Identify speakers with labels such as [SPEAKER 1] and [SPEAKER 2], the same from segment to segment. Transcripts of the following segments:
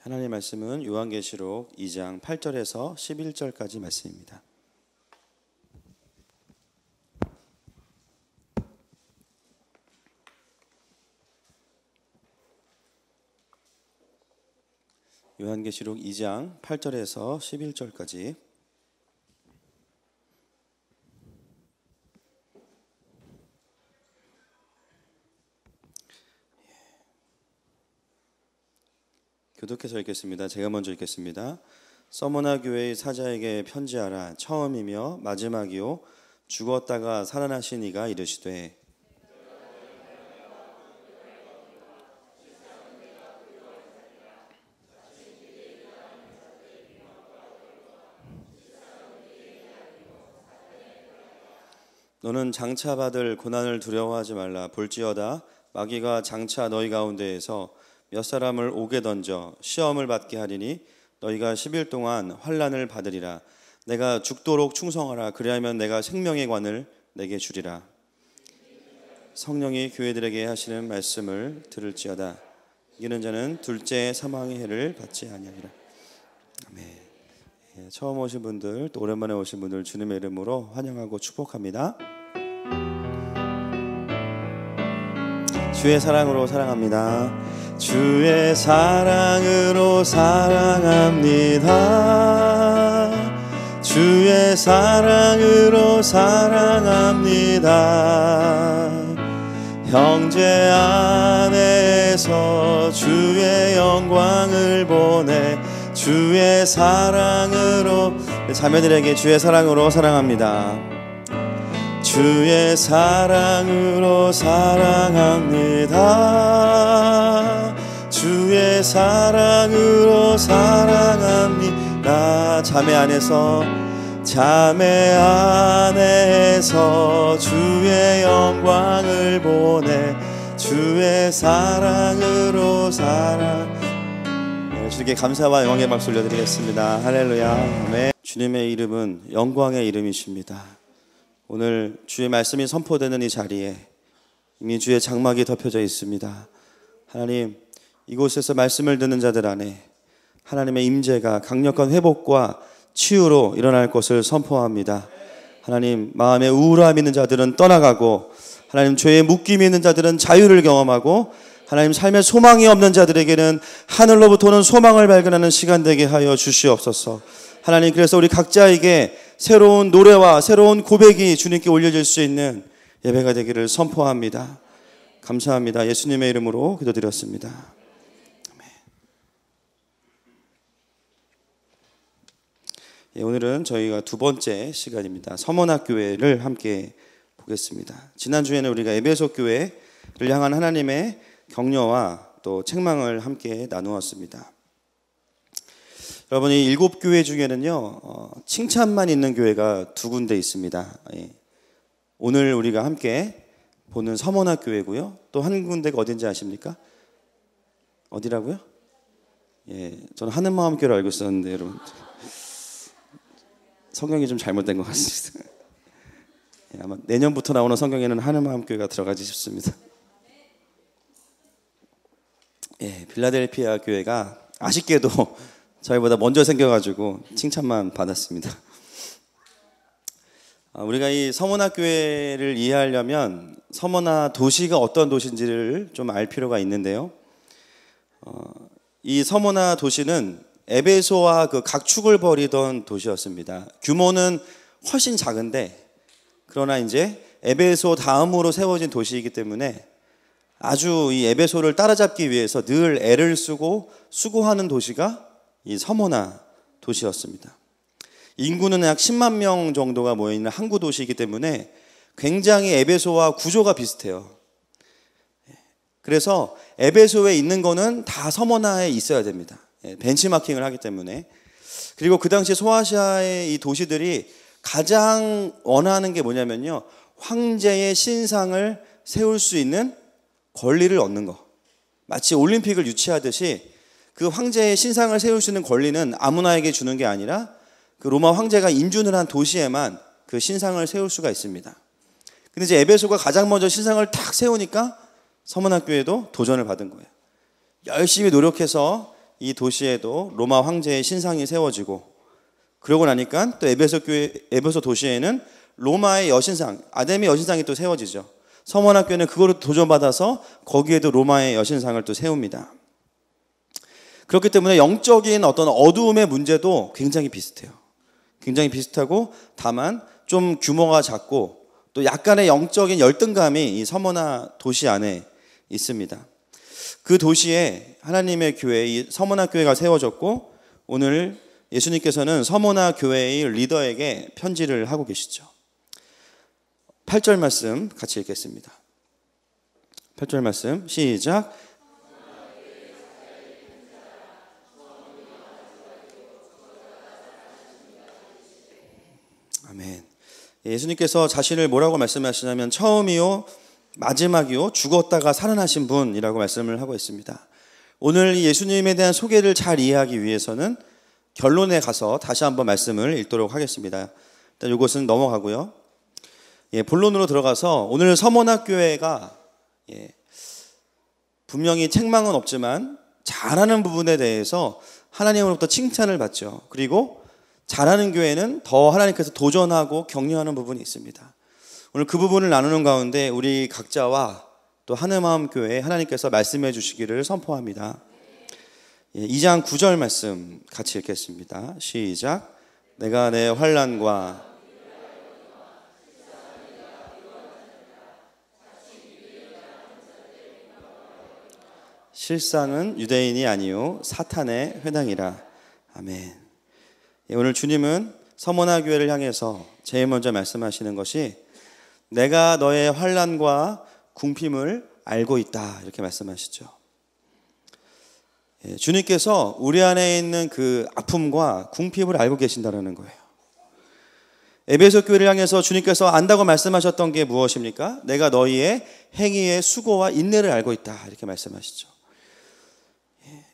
[SPEAKER 1] 하나님의 말씀은 요한계시록 2장 8절에서 11절까지 말씀입니다. 요한계시록 2장 8절에서 11절까지. 교독해서 읽겠습니다. 제가 먼저 읽겠습니다. 서머나 교회의 사자에게 편지하라. 처음이며 마지막이요 죽었다가 살아나신 이가 이르시되 너는 장차 받을 고난을 두려워하지 말라. 볼지어다 마귀가 장차 너희 가운데에서 몇 사람을 옥에 던져 시험을 받게 하리니 너희가 10일 동안 환난을 받으리라. 내가 죽도록 충성하라. 그리하면 내가 생명의 관을 내게 주리라. 성령이 교회들에게 하시는 말씀을 들을지어다. 이기는 자는 둘째 사망의 해를 받지 아니하리라. 아멘. 처음 오신 분들 또 오랜만에 오신 분들 주님의 이름으로 환영하고 축복합니다. 주의 사랑으로 사랑합니다. 주의 사랑으로 사랑합니다. 주의 사랑으로 사랑합니다. 형제 안에서 주의 영광을 보내 주의 사랑으로 자매들에게 주의 사랑으로 사랑합니다. 주의 사랑으로 사랑합니다. 주의 사랑으로 사랑합니다. 자매 안에서 주의 영광을 보내 주의 사랑으로 주님께 감사와 영광의 박수 올려드리겠습니다. 할렐루야. 아멘. 주님의 이름은 영광의 이름이십니다. 오늘 주의 말씀이 선포되는 이 자리에 이미 주의 장막이 덮여져 있습니다. 하나님, 이곳에서 말씀을 듣는 자들 안에 하나님의 임재가 강력한 회복과 치유로 일어날 것을 선포합니다. 하나님, 마음에 우울함이 있는 자들은 떠나가고 하나님, 죄에 묶임이 있는 자들은 자유를 경험하고 하나님, 삶에 소망이 없는 자들에게는 하늘로부터 오는 소망을 발견하는 시간 되게 하여 주시옵소서. 하나님, 그래서 우리 각자에게 새로운 노래와 새로운 고백이 주님께 올려질 수 있는 예배가 되기를 선포합니다. 감사합니다. 예수님의 이름으로 기도드렸습니다. 아멘. 오늘은 저희가 두 번째 시간입니다. 서머나교회를 함께 보겠습니다. 지난주에는 우리가 에베소 교회를 향한 하나님의 격려와 또 책망을 함께 나누었습니다. 여러분, 이 7교회 중에는요 칭찬만 있는 교회가 두 군데 있습니다. 오늘 우리가 함께 보는 서머나 교회고요, 또 한 군데가 어딘지 아십니까? 어디라고요? 저는 하늘마음교회를 알고 있었는데 여러분, 성경이 좀 잘못된 것 같습니다. 아마 내년부터 나오는 성경에는 하늘마음교회가 들어가지 싶습니다. 빌라델피아 교회가 아쉽게도 저희보다 먼저 생겨가지고 칭찬만 받았습니다. 우리가 이 서머나 교회를 이해하려면 서머나 도시가 어떤 도시인지를 좀 알 필요가 있는데요. 이 서머나 도시는 에베소와 그 각축을 벌이던 도시였습니다. 규모는 훨씬 작은데 그러나 이제 에베소 다음으로 세워진 도시이기 때문에 아주 이 에베소를 따라잡기 위해서 늘 애를 쓰고 수고하는 도시가 이 서머나 도시였습니다. 인구는 약 10만 명 정도가 모여있는 항구 도시이기 때문에 굉장히 에베소와 구조가 비슷해요. 그래서 에베소에 있는 거는 다 서머나에 있어야 됩니다. 벤치마킹을 하기 때문에. 그리고 그 당시 소아시아의 이 도시들이 가장 원하는 게 뭐냐면요, 황제의 신상을 세울 수 있는 권리를 얻는 거. 마치 올림픽을 유치하듯이 그 황제의 신상을 세울 수 있는 권리는 아무나에게 주는 게 아니라 그 로마 황제가 인준을 한 도시에만 그 신상을 세울 수가 있습니다. 근데 이제 에베소가 가장 먼저 신상을 탁 세우니까 서머나 교회도 도전을 받은 거예요. 열심히 노력해서 이 도시에도 로마 황제의 신상이 세워지고, 그러고 나니까 또 에베소 도시에는 로마의 여신상, 아데미 여신상이 또 세워지죠. 서머나 교회는 그거를 도전받아서 거기에도 로마의 여신상을 또 세웁니다. 그렇기 때문에 영적인 어떤 어두움의 문제도 굉장히 비슷해요. 굉장히 비슷하고, 다만 좀 규모가 작고 또 약간의 영적인 열등감이 이 서머나 도시 안에 있습니다. 그 도시에 하나님의 교회, 이 서머나 교회가 세워졌고, 오늘 예수님께서는 서머나 교회의 리더에게 편지를 하고 계시죠. 8절 말씀 같이 읽겠습니다. 8절 말씀 시작. 아멘. 예수님께서 자신을 뭐라고 말씀하시냐면 처음이요 마지막이요 죽었다가 살아나신 분이라고 말씀을 하고 있습니다. 오늘 예수님에 대한 소개를 잘 이해하기 위해서는 결론에 가서 다시 한번 말씀을 읽도록 하겠습니다. 일단 이것은 넘어가고요. 본론으로 들어가서 오늘 서머나교회가 분명히 책망은 없지만 잘하는 부분에 대해서 하나님으로부터 칭찬을 받죠. 그리고 잘하는 교회는 더 하나님께서 도전하고 격려하는 부분이 있습니다. 오늘 그 부분을 나누는 가운데 우리 각자와 또 하늘마음 교회에 하나님께서 말씀해 주시기를 선포합니다. 2장 9절 말씀 같이 읽겠습니다. 시작. 내가 내 환난과 실상은 유대인이 아니요 사탄의 회당이라. 아멘. 오늘 주님은 서머나 교회를 향해서 제일 먼저 말씀하시는 것이 내가 너의 환난과 궁핍을 알고 있다, 이렇게 말씀하시죠. 주님께서 우리 안에 있는 그 아픔과 궁핍을 알고 계신다는 거예요. 에베소 교회를 향해서 주님께서 안다고 말씀하셨던 게 무엇입니까? 내가 너희의 행위의 수고와 인내를 알고 있다, 이렇게 말씀하시죠.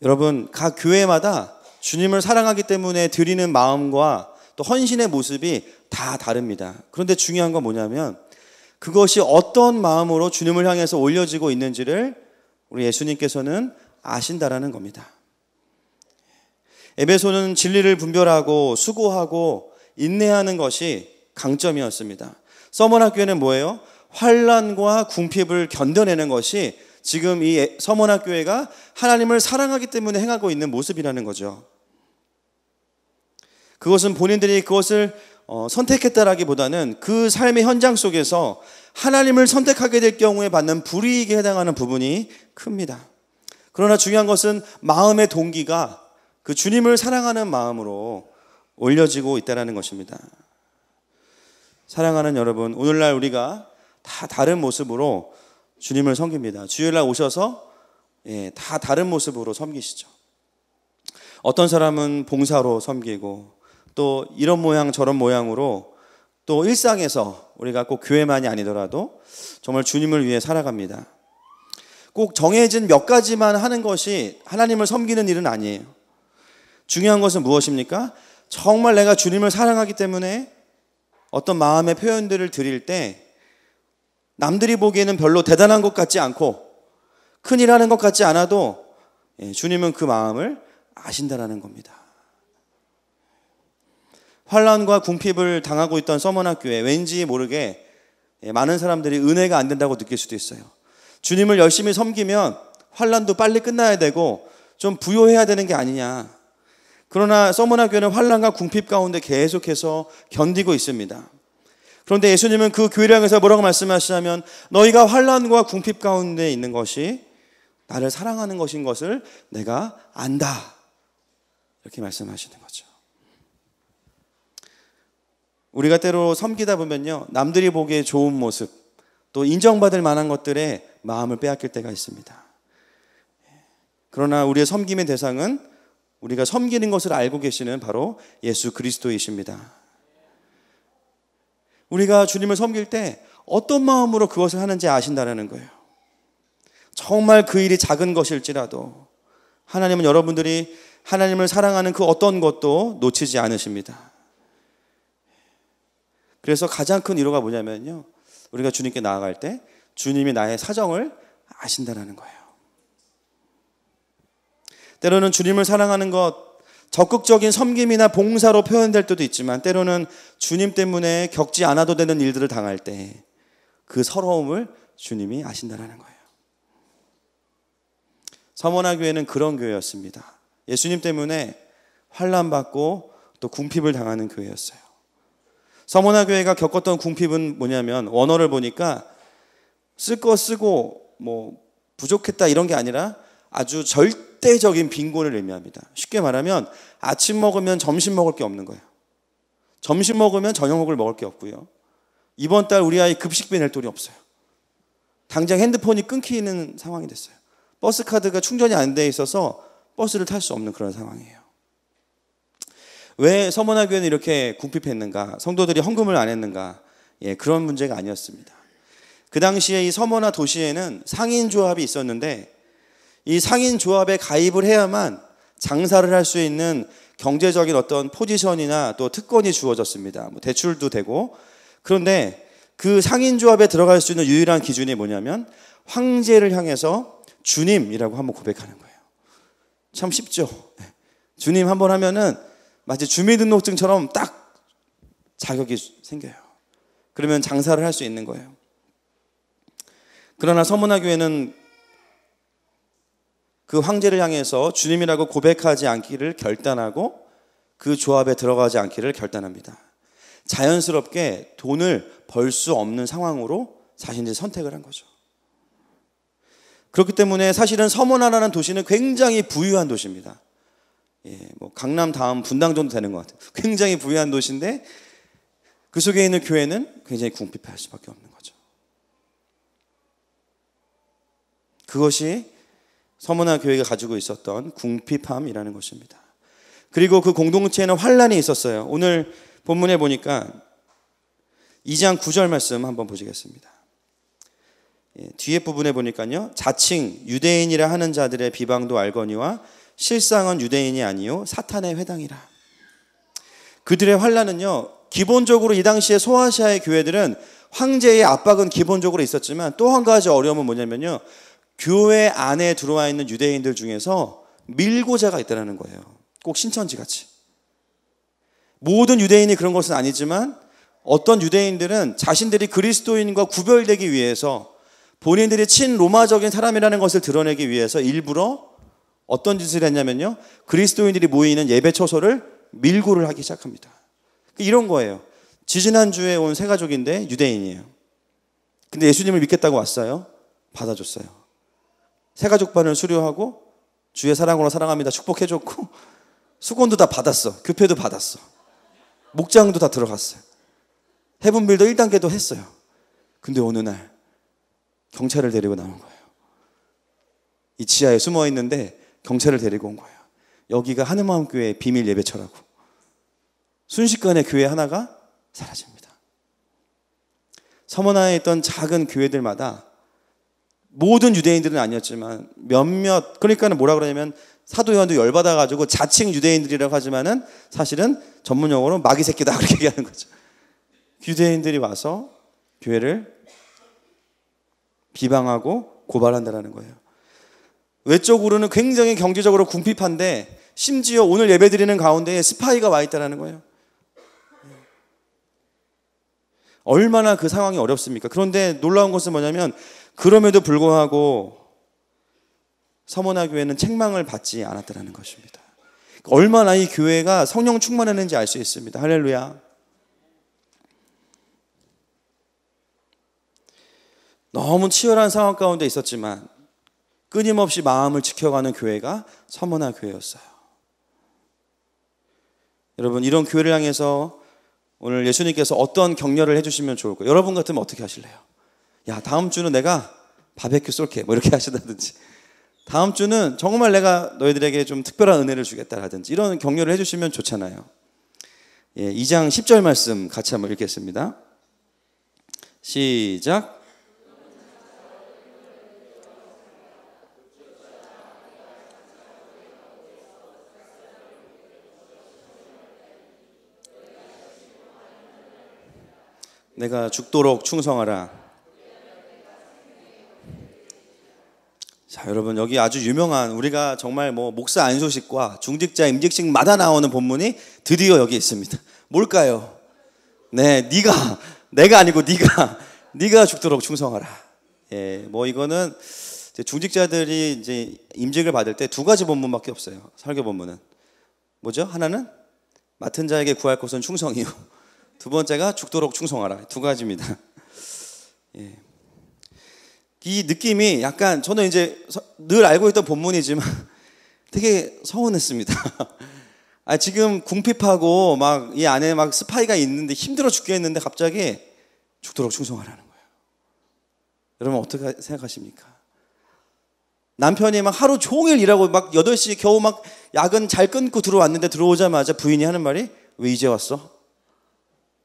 [SPEAKER 1] 여러분, 각 교회마다 주님을 사랑하기 때문에 드리는 마음과 또 헌신의 모습이 다 다릅니다. 그런데 중요한 건 뭐냐면 그것이 어떤 마음으로 주님을 향해서 올려지고 있는지를 우리 예수님께서는 아신다라는 겁니다. 에베소는 진리를 분별하고 수고하고 인내하는 것이 강점이었습니다. 서머나 교회는 뭐예요? 환난과 궁핍을 견뎌내는 것이 지금 이 서머나 교회가 하나님을 사랑하기 때문에 행하고 있는 모습이라는 거죠. 그것은 본인들이 그것을 선택했다라기보다는 그 삶의 현장 속에서 하나님을 선택하게 될 경우에 받는 불이익에 해당하는 부분이 큽니다. 그러나 중요한 것은 마음의 동기가 그 주님을 사랑하는 마음으로 올려지고 있다는 것입니다. 사랑하는 여러분, 오늘날 우리가 다 다른 모습으로 주님을 섬깁니다. 주일날 오셔서 다 다른 모습으로 섬기시죠. 어떤 사람은 봉사로 섬기고 또 이런 모양 저런 모양으로 또 일상에서 우리가 꼭 교회만이 아니더라도 정말 주님을 위해 살아갑니다. 꼭 정해진 몇 가지만 하는 것이 하나님을 섬기는 일은 아니에요. 중요한 것은 무엇입니까? 정말 내가 주님을 사랑하기 때문에 어떤 마음의 표현들을 드릴 때 남들이 보기에는 별로 대단한 것 같지 않고 큰일 하는 것 같지 않아도 주님은 그 마음을 아신다라는 겁니다. 환난과 궁핍을 당하고 있던 서머나 교회, 왠지 모르게 많은 사람들이 은혜가 안 된다고 느낄 수도 있어요. 주님을 열심히 섬기면 환난도 빨리 끝나야 되고 좀 부요해야 되는 게 아니냐. 그러나 서머나 교회는 환난과 궁핍 가운데 계속해서 견디고 있습니다. 그런데 예수님은 그 교회를 향해서 뭐라고 말씀하시냐면 너희가 환난과 궁핍 가운데 있는 것이 나를 사랑하는 것인 것을 내가 안다, 이렇게 말씀하시는 거죠. 우리가 때로 섬기다 보면요, 남들이 보기에 좋은 모습 또 인정받을 만한 것들에 마음을 빼앗길 때가 있습니다. 그러나 우리의 섬김의 대상은 우리가 섬기는 것을 알고 계시는 바로 예수 그리스도이십니다. 우리가 주님을 섬길 때 어떤 마음으로 그것을 하는지 아신다는 거예요. 정말 그 일이 작은 것일지라도 하나님은 여러분들이 하나님을 사랑하는 그 어떤 것도 놓치지 않으십니다. 그래서 가장 큰 위로가 뭐냐면요, 우리가 주님께 나아갈 때 주님이 나의 사정을 아신다는 거예요. 때로는 주님을 사랑하는 것, 적극적인 섬김이나 봉사로 표현될 때도 있지만 때로는 주님 때문에 겪지 않아도 되는 일들을 당할 때 그 서러움을 주님이 아신다라는 거예요. 서머나 교회는 그런 교회였습니다. 예수님 때문에 환난받고 또 궁핍을 당하는 교회였어요. 서머나 교회가 겪었던 궁핍은 뭐냐면, 원어를 보니까 쓸 거 쓰고 뭐 부족했다 이런 게 아니라 아주 절대적인 빈곤을 의미합니다. 쉽게 말하면 아침 먹으면 점심 먹을 게 없는 거예요. 점심 먹으면 저녁 먹을 게 없고요. 이번 달 우리 아이 급식비 낼 돈이 없어요. 당장 핸드폰이 끊기는 상황이 됐어요. 버스 카드가 충전이 안 돼 있어서 버스를 탈 수 없는 그런 상황이에요. 왜 서머나 교회는 이렇게 궁핍했는가? 성도들이 헌금을 안 했는가? 그런 문제가 아니었습니다. 그 당시에 이 서머나 도시에는 상인조합이 있었는데 이 상인조합에 가입을 해야만 장사를 할 수 있는 경제적인 어떤 포지션이나 또 특권이 주어졌습니다. 뭐 대출도 되고. 그런데 그 상인조합에 들어갈 수 있는 유일한 기준이 뭐냐면 황제를 향해서 주님이라고 한번 고백하는 거예요. 참 쉽죠. 주님 한번 하면은 마치 주민등록증처럼 딱 자격이 생겨요. 그러면 장사를 할 수 있는 거예요. 그러나 서머나 교회는 그 황제를 향해서 주님이라고 고백하지 않기를 결단하고 그 조합에 들어가지 않기를 결단합니다. 자연스럽게 돈을 벌 수 없는 상황으로 자신들이 선택을 한 거죠. 그렇기 때문에 사실은 서머나라는 도시는 굉장히 부유한 도시입니다. 뭐 강남 다음 분당 정도 되는 것 같아요. 굉장히 부유한 도시인데 그 속에 있는 교회는 굉장히 궁핍할 수밖에 없는 거죠. 그것이 서머나 교회가 가지고 있었던 궁핍함이라는 것입니다. 그리고 그 공동체에는 환난이 있었어요. 오늘 본문에 보니까 2장 9절 말씀 한번 보시겠습니다. 뒤에 부분에 보니까요, 자칭 유대인이라 하는 자들의 비방도 알거니와 실상은 유대인이 아니요 사탄의 회당이라. 그들의 환난은요, 기본적으로 이 당시에 소아시아의 교회들은 황제의 압박은 기본적으로 있었지만 또 한 가지 어려움은 뭐냐면요, 교회 안에 들어와 있는 유대인들 중에서 밀고자가 있다는 거예요. 꼭 신천지 같이. 모든 유대인이 그런 것은 아니지만 어떤 유대인들은 자신들이 그리스도인과 구별되기 위해서 본인들이 친로마적인 사람이라는 것을 드러내기 위해서 일부러 어떤 짓을 했냐면요, 그리스도인들이 모이는 예배 처소를 밀고를 하기 시작합니다. 이런 거예요. 지지난주에 온 세 가족인데 유대인이에요. 근데 예수님을 믿겠다고 왔어요. 받아줬어요. 세 가족반을 수료하고 주의 사랑으로 사랑합니다 축복해줬고 수건도 다 받았어. 교패도 받았어. 목장도 다 들어갔어요. 해분빌도 1단계도 했어요. 근데 어느 날 경찰을 데리고 나온 거예요. 이 지하에 숨어 있는데 경찰을 데리고 온 거예요. 여기가 하늘마음교회의 비밀 예배처라고. 순식간에 교회 하나가 사라집니다. 서머나에 있던 작은 교회들마다 모든 유대인들은 아니었지만 몇몇, 그러니까는 뭐라 그러냐면 사도 요한도 열받아가지고 자칭 유대인들이라고 하지만은 사실은 전문용어로 마귀 새끼다 그렇게 얘기하는 거죠. 유대인들이 와서 교회를 비방하고 고발한다는 거예요. 외적으로는 굉장히 경제적으로 궁핍한데 심지어 오늘 예배드리는 가운데에 스파이가 와 있다는 거예요. 얼마나 그 상황이 어렵습니까? 그런데 놀라운 것은 뭐냐면 그럼에도 불구하고 서머나 교회는 책망을 받지 않았다는 것입니다. 얼마나 이 교회가 성령 충만했는지 알 수 있습니다. 할렐루야. 너무 치열한 상황 가운데 있었지만 끊임없이 마음을 지켜가는 교회가 서머나 교회였어요. 여러분, 이런 교회를 향해서 오늘 예수님께서 어떤 격려를 해주시면 좋을까요? 여러분 같으면 어떻게 하실래요? 야, 다음 주는 내가 바베큐 쏠게 뭐 이렇게 하시다든지, 다음 주는 정말 내가 너희들에게 좀 특별한 은혜를 주겠다라든지 이런 격려를 해주시면 좋잖아요. 2장 10절 말씀 같이 한번 읽겠습니다. 시작. 내가 죽도록 충성하라. 자, 자, 여러분, 여기 아주 유명한, 우리가 정말 뭐 목사 안수식과 중직자 임직식마다 나오는 본문이 드디어 여기 있습니다. 뭘까요? 네, 내가 아니고 네가 죽도록 충성하라. 예, 뭐 이거는 이제 중직자들이 이제 임직을 받을 때 두 가지 본문밖에 없어요. 설교 본문은 뭐죠? 하나는 맡은 자에게 구할 것은 충성이요, 두 번째가 죽도록 충성하라. 두 가지입니다. 예. 이 느낌이 약간, 저는 이제 늘 알고 있던 본문이지만 되게 서운했습니다. 지금 궁핍하고 막 이 안에 막 스파이가 있는데 힘들어 죽겠는데 갑자기 죽도록 충성하라는 거예요. 여러분 어떻게 생각하십니까? 남편이 막 하루 종일 일하고 막 8시 겨우 막 야근 잘 끊고 들어왔는데, 들어오자마자 부인이 하는 말이, 왜 이제 왔어?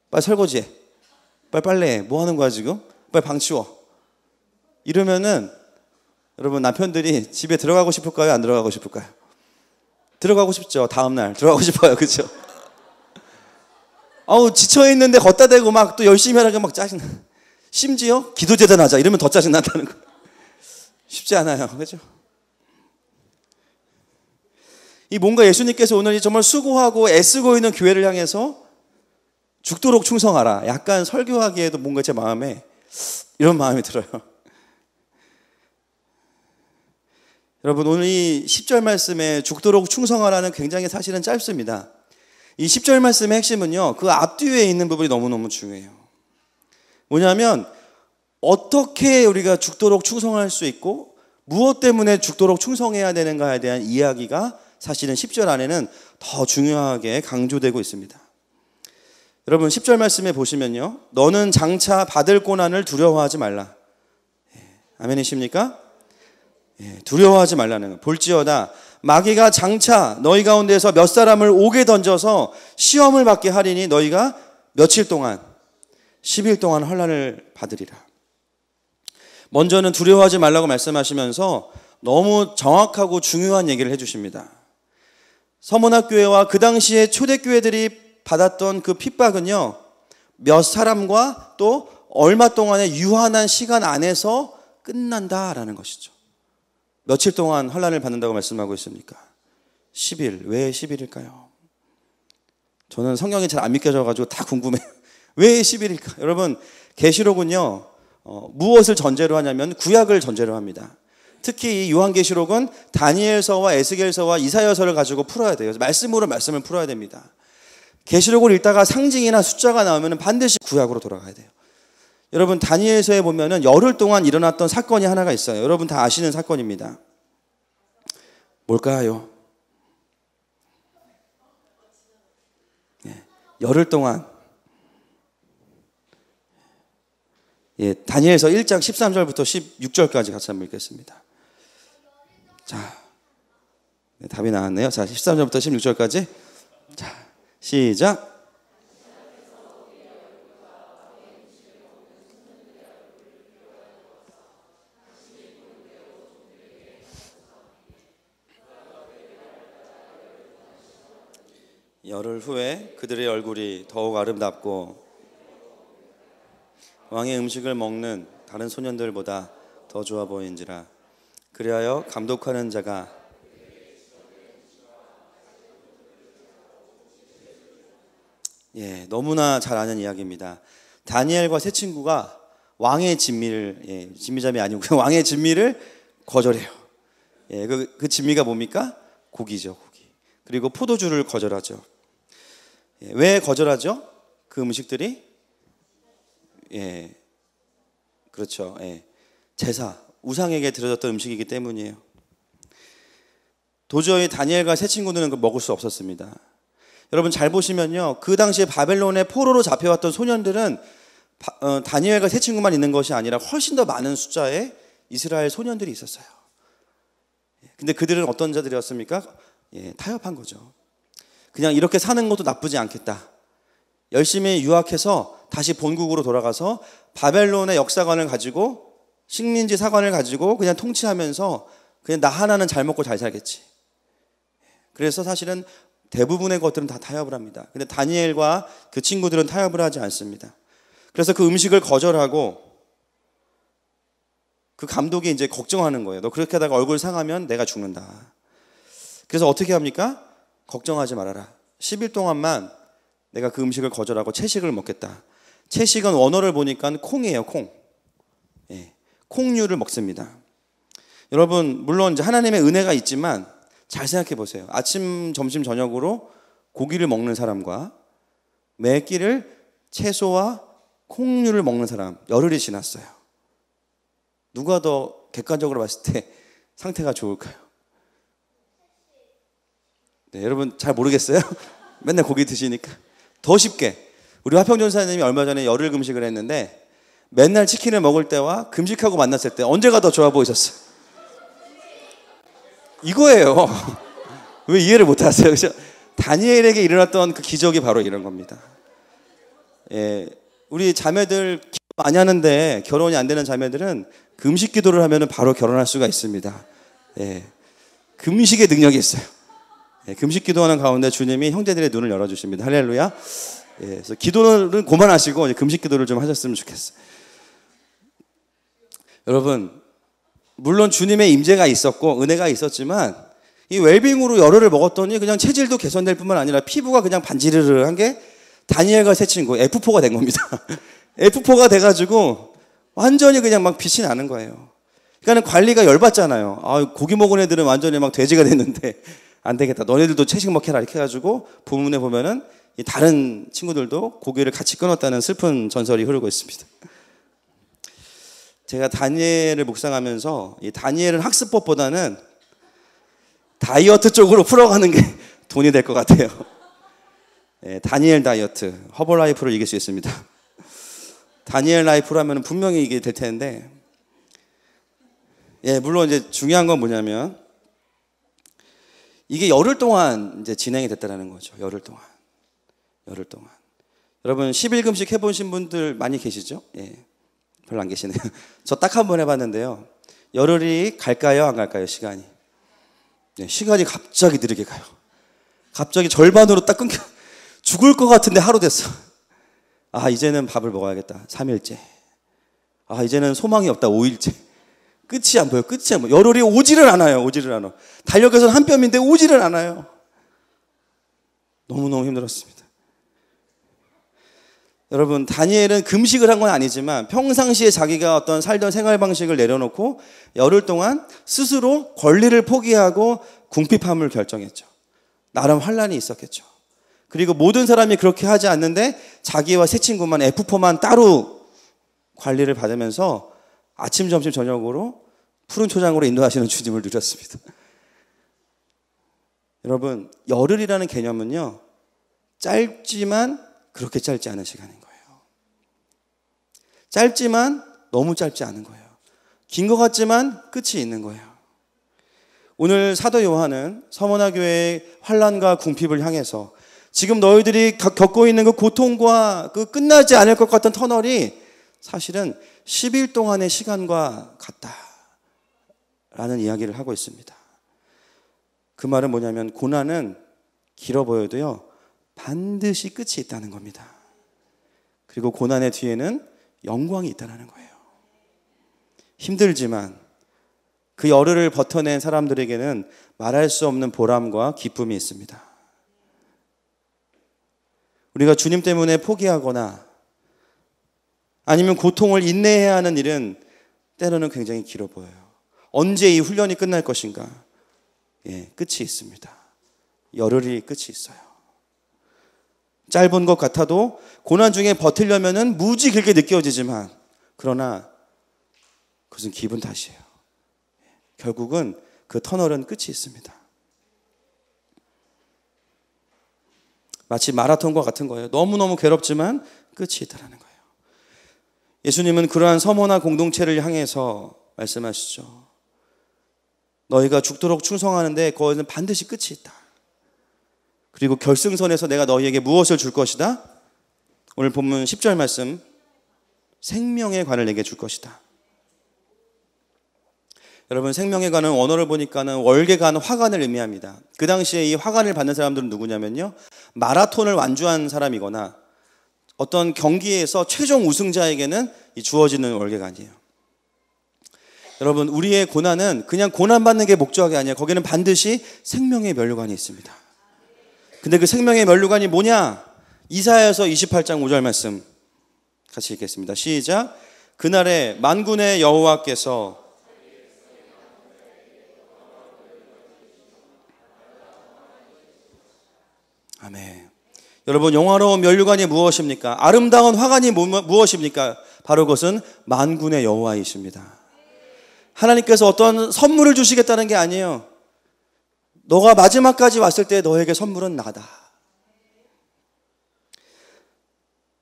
[SPEAKER 1] 빨리 설거지해, 빨리 빨래해, 뭐 하는 거야 지금? 빨리 방 치워. 이러면은 여러분, 남편들이 집에 들어가고 싶을까요? 안 들어가고 싶을까요? 들어가고 싶죠. 다음날 들어가고 싶어요. 그렇죠? 지쳐있는데 걷다 대고 막 또 열심히 하라고 막 짜증나. 심지어 기도제단 하자 이러면 더 짜증난다는 거. 쉽지 않아요. 그렇죠? 이 뭔가 예수님께서 오늘 정말 수고하고 애쓰고 있는 교회를 향해서 죽도록 충성하라, 약간 설교하기에도 뭔가 제 마음에 이런 마음이 들어요. 여러분, 오늘 이 10절 말씀에 죽도록 충성하라는 굉장히 사실은 짧습니다. 이 10절 말씀의 핵심은요, 그 앞뒤에 있는 부분이 너무너무 중요해요. 뭐냐면 어떻게 우리가 죽도록 충성할 수 있고 무엇 때문에 죽도록 충성해야 되는가에 대한 이야기가 사실은 10절 안에는 더 중요하게 강조되고 있습니다. 여러분, 10절 말씀에 보시면요, 너는 장차 받을 고난을 두려워하지 말라. 아멘이십니까? 두려워하지 말라는 거. 볼지어다 마귀가 장차 너희 가운데서 몇 사람을 옥에 던져서 시험을 받게 하리니 너희가 며칠 동안 10일 동안 환난을 받으리라. 먼저는 두려워하지 말라고 말씀하시면서 너무 정확하고 중요한 얘기를 해주십니다. 서문학교회와 그 당시에 초대교회들이 받았던 그 핍박은요, 몇 사람과 또 얼마 동안의 유한한 시간 안에서 끝난다라는 것이죠. 며칠 동안 환난을 받는다고 말씀하고 있습니까? 10일. 왜 10일일까요? 저는 성경이 잘 안 믿겨져가지고 다 궁금해요. 왜 10일일까? 여러분, 계시록은요, 무엇을 전제로 하냐면 구약을 전제로 합니다. 특히 이 요한계시록은 다니엘서와 에스겔서와 이사야서를 가지고 풀어야 돼요. 말씀으로 말씀을 풀어야 됩니다. 계시록을 읽다가 상징이나 숫자가 나오면 반드시 구약으로 돌아가야 돼요. 여러분, 다니엘서에 보면은 열흘 동안 일어났던 사건이 하나가 있어요. 여러분 다 아시는 사건입니다. 뭘까요? 열흘 동안, 다니엘서 1장 13절부터 16절까지 같이 한번 읽겠습니다. 자, 답이 나왔네요. 자, 13절부터 16절까지. 자, 시작. 열흘 후에 그들의 얼굴이 더욱 아름답고 왕의 음식을 먹는 다른 소년들보다 더 좋아 보인지라. 그리하여 감독하는 자가 너무나 잘 아는 이야기입니다. 다니엘과 세 친구가 왕의 진미를, 진미잠이 아니고요, 왕의 진미를 거절해요. 그 진미가 뭡니까? 고기죠, 고기. 그리고 포도주를 거절하죠. 왜 거절하죠? 그 음식들이 그렇죠. 제사, 우상에게 드려졌던 음식이기 때문이에요. 도저히 다니엘과 세 친구들은 그걸 먹을 수 없었습니다. 여러분 잘 보시면요, 그 당시에 바벨론의 포로로 잡혀왔던 소년들은 다니엘과 세 친구만 있는 것이 아니라 훨씬 더 많은 숫자의 이스라엘 소년들이 있었어요. 근데 그들은 어떤 자들이었습니까? 타협한 거죠. 그냥 이렇게 사는 것도 나쁘지 않겠다. 열심히 유학해서 다시 본국으로 돌아가서 바벨론의 역사관을 가지고, 식민지 사관을 가지고 그냥 통치하면서 그냥 나 하나는 잘 먹고 잘 살겠지. 그래서 사실은 대부분의 것들은 다 타협을 합니다. 근데 다니엘과 그 친구들은 타협을 하지 않습니다. 그래서 그 음식을 거절하고 그 감독이 이제 걱정하는 거예요. 너 그렇게 하다가 얼굴 상하면 내가 죽는다. 그래서 어떻게 합니까? 걱정하지 말아라. 10일 동안만 내가 그 음식을 거절하고 채식을 먹겠다. 채식은 원어를 보니까 콩이에요, 콩. 예, 콩류를 먹습니다. 여러분, 물론 이제 하나님의 은혜가 있지만 잘 생각해 보세요. 아침, 점심, 저녁으로 고기를 먹는 사람과 매 끼를 채소와 콩류를 먹는 사람, 열흘이 지났어요. 누가 더 객관적으로 봤을 때 상태가 좋을까요? 네, 여러분 잘 모르겠어요? 맨날 고기 드시니까. 더 쉽게, 우리 화평전사님이 얼마 전에 열흘 금식을 했는데 맨날 치킨을 먹을 때와 금식하고 만났을 때 언제가 더 좋아 보이셨어요? 이거예요. 왜 이해를 못하세요? 그죠? 다니엘에게 일어났던 그 기적이 바로 이런 겁니다. 예, 우리 자매들 기도 많이 하는데 결혼이 안 되는 자매들은 금식 기도를 하면 바로 결혼할 수가 있습니다. 예, 금식의 능력이 있어요. 예, 금식 기도하는 가운데 주님이 형제들의 눈을 열어주십니다. 할렐루야. 예, 그래서 기도는 그만하시고 금식 기도를 좀 하셨으면 좋겠어요. 여러분, 물론 주님의 임재가 있었고 은혜가 있었지만 이 웰빙으로 열흘을 먹었더니 그냥 체질도 개선될 뿐만 아니라 피부가 그냥 반지르르한 게 다니엘과 세 친구 F4가 된 겁니다. F4가 돼가지고 완전히 그냥 막 빛이 나는 거예요. 그러니까 관리가 열받잖아요. 아, 고기 먹은 애들은 완전히 막 돼지가 됐는데 안 되겠다. 너네들도 채식 먹해라 이렇게 해가지고 본문에 보면은 이 다른 친구들도 고기를 같이 끊었다는 슬픈 전설이 흐르고 있습니다. 제가 다니엘을 묵상하면서 이 다니엘은 학습법보다는 다이어트 쪽으로 풀어가는 게 돈이 될 것 같아요. 예, 다니엘 다이어트, 허벌라이프를 이길 수 있습니다. 다니엘 라이프로 하면 분명히 이게 될 텐데, 예, 물론 이제 중요한 건 뭐냐면 이게 열흘 동안 이제 진행이 됐다는 거죠. 열흘 동안. 여러분 10일 금식 해보신 분들 많이 계시죠? 예, 별로 안 계시네요. 저 딱 한 번 해봤는데요. 열흘이 갈까요, 안 갈까요, 시간이? 네, 시간이 갑자기 느리게 가요. 갑자기 절반으로 딱 끊겨. 죽을 것 같은데 하루 됐어. 아, 이제는 밥을 먹어야겠다. 3일째. 아, 이제는 소망이 없다. 5일째. 끝이 안 보여. 열흘이 오지를 않아요. 달력에서는 한 뼘인데 오지를 않아요. 너무너무 힘들었습니다. 여러분, 다니엘은 금식을 한 건 아니지만 평상시에 자기가 어떤 살던 생활 방식을 내려놓고 열흘 동안 스스로 권리를 포기하고 궁핍함을 결정했죠. 나름 환란이 있었겠죠. 그리고 모든 사람이 그렇게 하지 않는데 자기와 세 친구만 F4만 따로 관리를 받으면서 아침, 점심, 저녁으로 푸른 초장으로 인도하시는 주님을 누렸습니다. 여러분, 열흘이라는 개념은요, 짧지만 그렇게 짧지 않은 시간인 거예요. 짧지만 너무 짧지 않은 거예요. 긴 것 같지만 끝이 있는 거예요. 오늘 사도 요한은 서머나 교회의 환난과 궁핍을 향해서 지금 너희들이 겪고 있는 그 고통과 그 끝나지 않을 것 같은 터널이 사실은 10일 동안의 시간과 같다라는 이야기를 하고 있습니다. 그 말은 뭐냐면 고난은 길어 보여도요, 반드시 끝이 있다는 겁니다. 그리고 고난의 뒤에는 영광이 있다는 거예요. 힘들지만 그 열흘을 버텨낸 사람들에게는 말할 수 없는 보람과 기쁨이 있습니다. 우리가 주님 때문에 포기하거나 아니면 고통을 인내해야 하는 일은 때로는 굉장히 길어 보여요. 언제 이 훈련이 끝날 것인가? 예, 끝이 있습니다. 열흘이 끝이 있어요. 짧은 것 같아도 고난 중에 버티려면은 무지 길게 느껴지지만 그러나 그것은 기분 탓이에요. 결국은 그 터널은 끝이 있습니다. 마치 마라톤과 같은 거예요. 너무너무 괴롭지만 끝이 있다는 거예요. 예수님은 그러한 서머나 공동체를 향해서 말씀하시죠. 너희가 죽도록 충성하는데 거기는 반드시 끝이 있다. 그리고 결승선에서 내가 너희에게 무엇을 줄 것이다? 오늘 본문 10절 말씀, 생명의 관을 내게 줄 것이다. 여러분, 생명의 관은 원어를 보니까는 월계관, 화관을 의미합니다. 그 당시에 이 화관을 받는 사람들은 누구냐면요, 마라톤을 완주한 사람이거나 어떤 경기에서 최종 우승자에게는 이 주어지는 월계관이에요. 여러분, 우리의 고난은 그냥 고난받는 게 목적이 아니에요. 거기는 반드시 생명의 면류관이 있습니다. 근데 그 생명의 면류관이 뭐냐? 이사야서 28장 5절 말씀 같이 읽겠습니다. 시작. 그날에 만군의 여호와께서 아멘. 여러분, 영화로운 면류관이 무엇입니까? 아름다운 화관이 무엇입니까? 바로 그것은 만군의 여호와이십니다. 하나님께서 어떤 선물을 주시겠다는 게 아니에요. 너가 마지막까지 왔을 때 너에게 선물은 나다.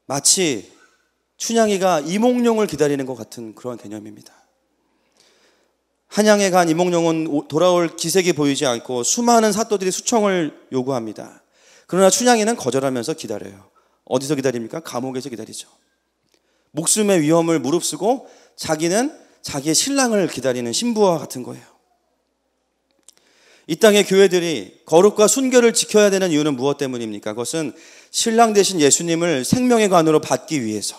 [SPEAKER 1] 마치 춘향이가 이몽룡을 기다리는 것 같은 그런 개념입니다. 한양에 간 이몽룡은 돌아올 기색이 보이지 않고 수많은 사또들이 수청을 요구합니다. 그러나 춘향이는 거절하면서 기다려요. 어디서 기다립니까? 감옥에서 기다리죠. 목숨의 위험을 무릅쓰고 자기는 자기의 신랑을 기다리는 신부와 같은 거예요. 이 땅의 교회들이 거룩과 순결을 지켜야 되는 이유는 무엇 때문입니까? 그것은 신랑 되신 예수님을 생명의 관으로 받기 위해서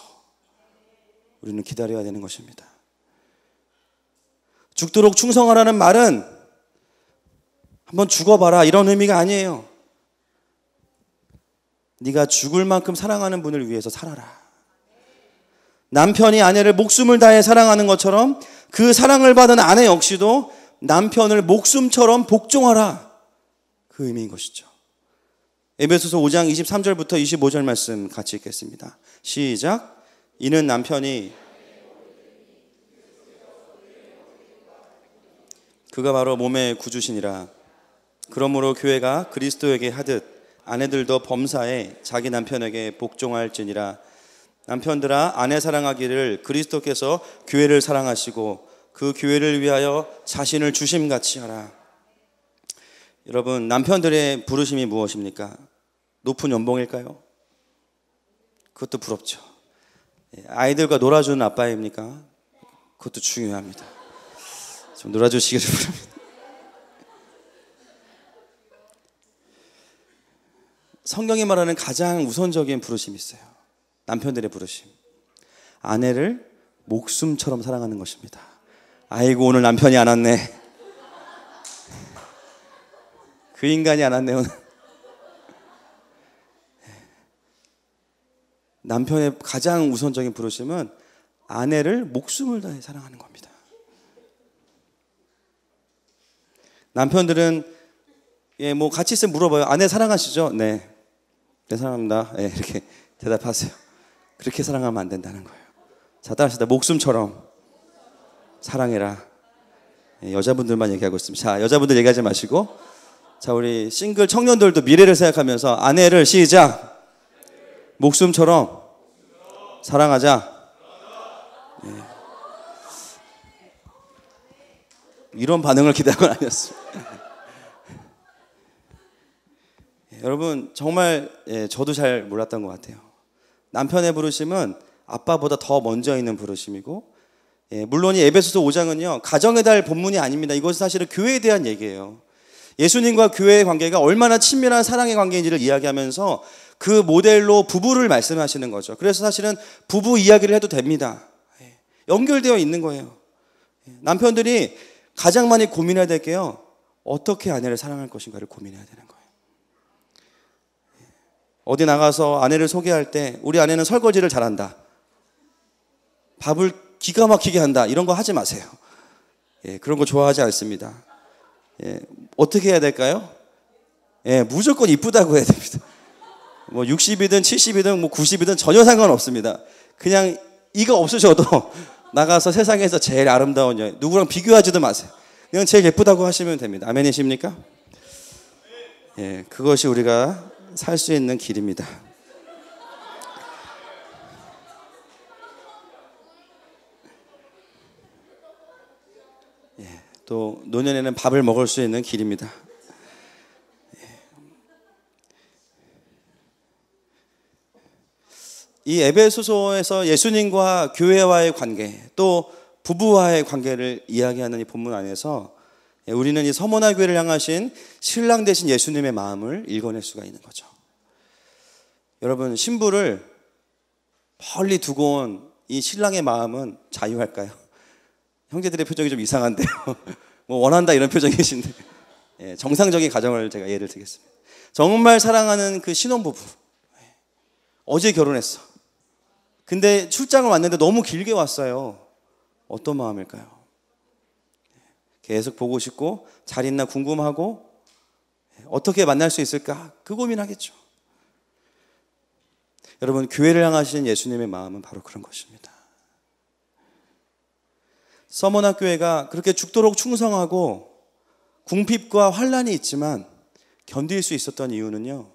[SPEAKER 1] 우리는 기다려야 되는 것입니다. 죽도록 충성하라는 말은 한번 죽어봐라 이런 의미가 아니에요. 네가 죽을 만큼 사랑하는 분을 위해서 살아라. 남편이 아내를 목숨을 다해 사랑하는 것처럼 그 사랑을 받은 아내 역시도 남편을 목숨처럼 복종하라. 그 의미인 것이죠. 에베소서 5장 23절부터 25절 말씀 같이 읽겠습니다. 시작. 이는 남편이 그가 바로 몸의 구주시니라. 그러므로 교회가 그리스도에게 하듯 아내들도 범사에 자기 남편에게 복종할지니라. 남편들아, 아내 사랑하기를 그리스도께서 교회를 사랑하시고 그 교회를 위하여 자신을 주심같이 하라. 여러분, 남편들의 부르심이 무엇입니까? 높은 연봉일까요? 그것도 부럽죠. 아이들과 놀아주는 아빠입니까? 그것도 중요합니다. 좀 놀아주시기를 바랍니다. 성경이 말하는 가장 우선적인 부르심이 있어요. 남편들의 부르심. 아내를 목숨처럼 사랑하는 것입니다. 아이고, 오늘 남편이 안 왔네. 그 인간이 안 왔네 오늘. 남편의 가장 우선적인 부르심은 아내를 목숨을 다해 사랑하는 겁니다. 남편들은 뭐 같이 있으면 물어봐요. 아내 사랑하시죠? 네. 네, 사랑합니다. 네, 이렇게 대답하세요. 그렇게 사랑하면 안 된다는 거예요. 자, 따라합시다. 목숨처럼 사랑해라. 여자분들만 얘기하고 있습니다. 자, 여자분들 얘기하지 마시고, 자, 우리 싱글 청년들도 미래를 생각하면서 아내를 시작. 목숨처럼 사랑하자. 네. 이런 반응을 기대한 건 아니었습니다. 여러분, 정말 저도 잘 몰랐던 것 같아요. 남편의 부르심은 아빠보다 더 먼저 있는 부르심이고, 물론 이 에베소서 5장은요 가정의 달 본문이 아닙니다. 이것은 사실은 교회에 대한 얘기예요. 예수님과 교회의 관계가 얼마나 친밀한 사랑의 관계인지를 이야기하면서 그 모델로 부부를 말씀하시는 거죠. 그래서 사실은 부부 이야기를 해도 됩니다. 연결되어 있는 거예요. 남편들이 가장 많이 고민해야 될 게요, 어떻게 아내를 사랑할 것인가를 고민해야 되는 거예요. 어디 나가서 아내를 소개할 때 우리 아내는 설거지를 잘한다, 밥을 기가 막히게 한다, 이런 거 하지 마세요. 그런 거 좋아하지 않습니다. 어떻게 해야 될까요? 무조건 이쁘다고 해야 됩니다. 뭐 60이든 70이든 뭐 90이든 전혀 상관없습니다. 그냥 이거 없으셔도 나가서 세상에서 제일 아름다운 여인, 누구랑 비교하지도 마세요. 그냥 제일 예쁘다고 하시면 됩니다. 아멘이십니까? 그것이 우리가 살 수 있는 길입니다. 또 노년에는 밥을 먹을 수 있는 길입니다. 이 에베소서에서 예수님과 교회와의 관계, 또 부부와의 관계를 이야기하는 이 본문 안에서 우리는 이 서머나 교회를 향하신 신랑 되신 예수님의 마음을 읽어낼 수가 있는 거죠. 여러분, 신부를 멀리 두고 온 이 신랑의 마음은 자유할까요? 형제들의 표정이 좀 이상한데요. 뭐 원한다 이런 표정이신데, 예, 정상적인 가정을 제가 예를 들겠습니다. 정말 사랑하는 그 신혼부부, 어제 결혼했어. 근데 출장을 왔는데 너무 길게 왔어요. 어떤 마음일까요? 계속 보고 싶고 잘 있나 궁금하고 어떻게 만날 수 있을까 그 고민하겠죠. 여러분, 교회를 향하시는 예수님의 마음은 바로 그런 것입니다. 서머나교회가 그렇게 죽도록 충성하고 궁핍과 환난이 있지만 견딜 수 있었던 이유는요,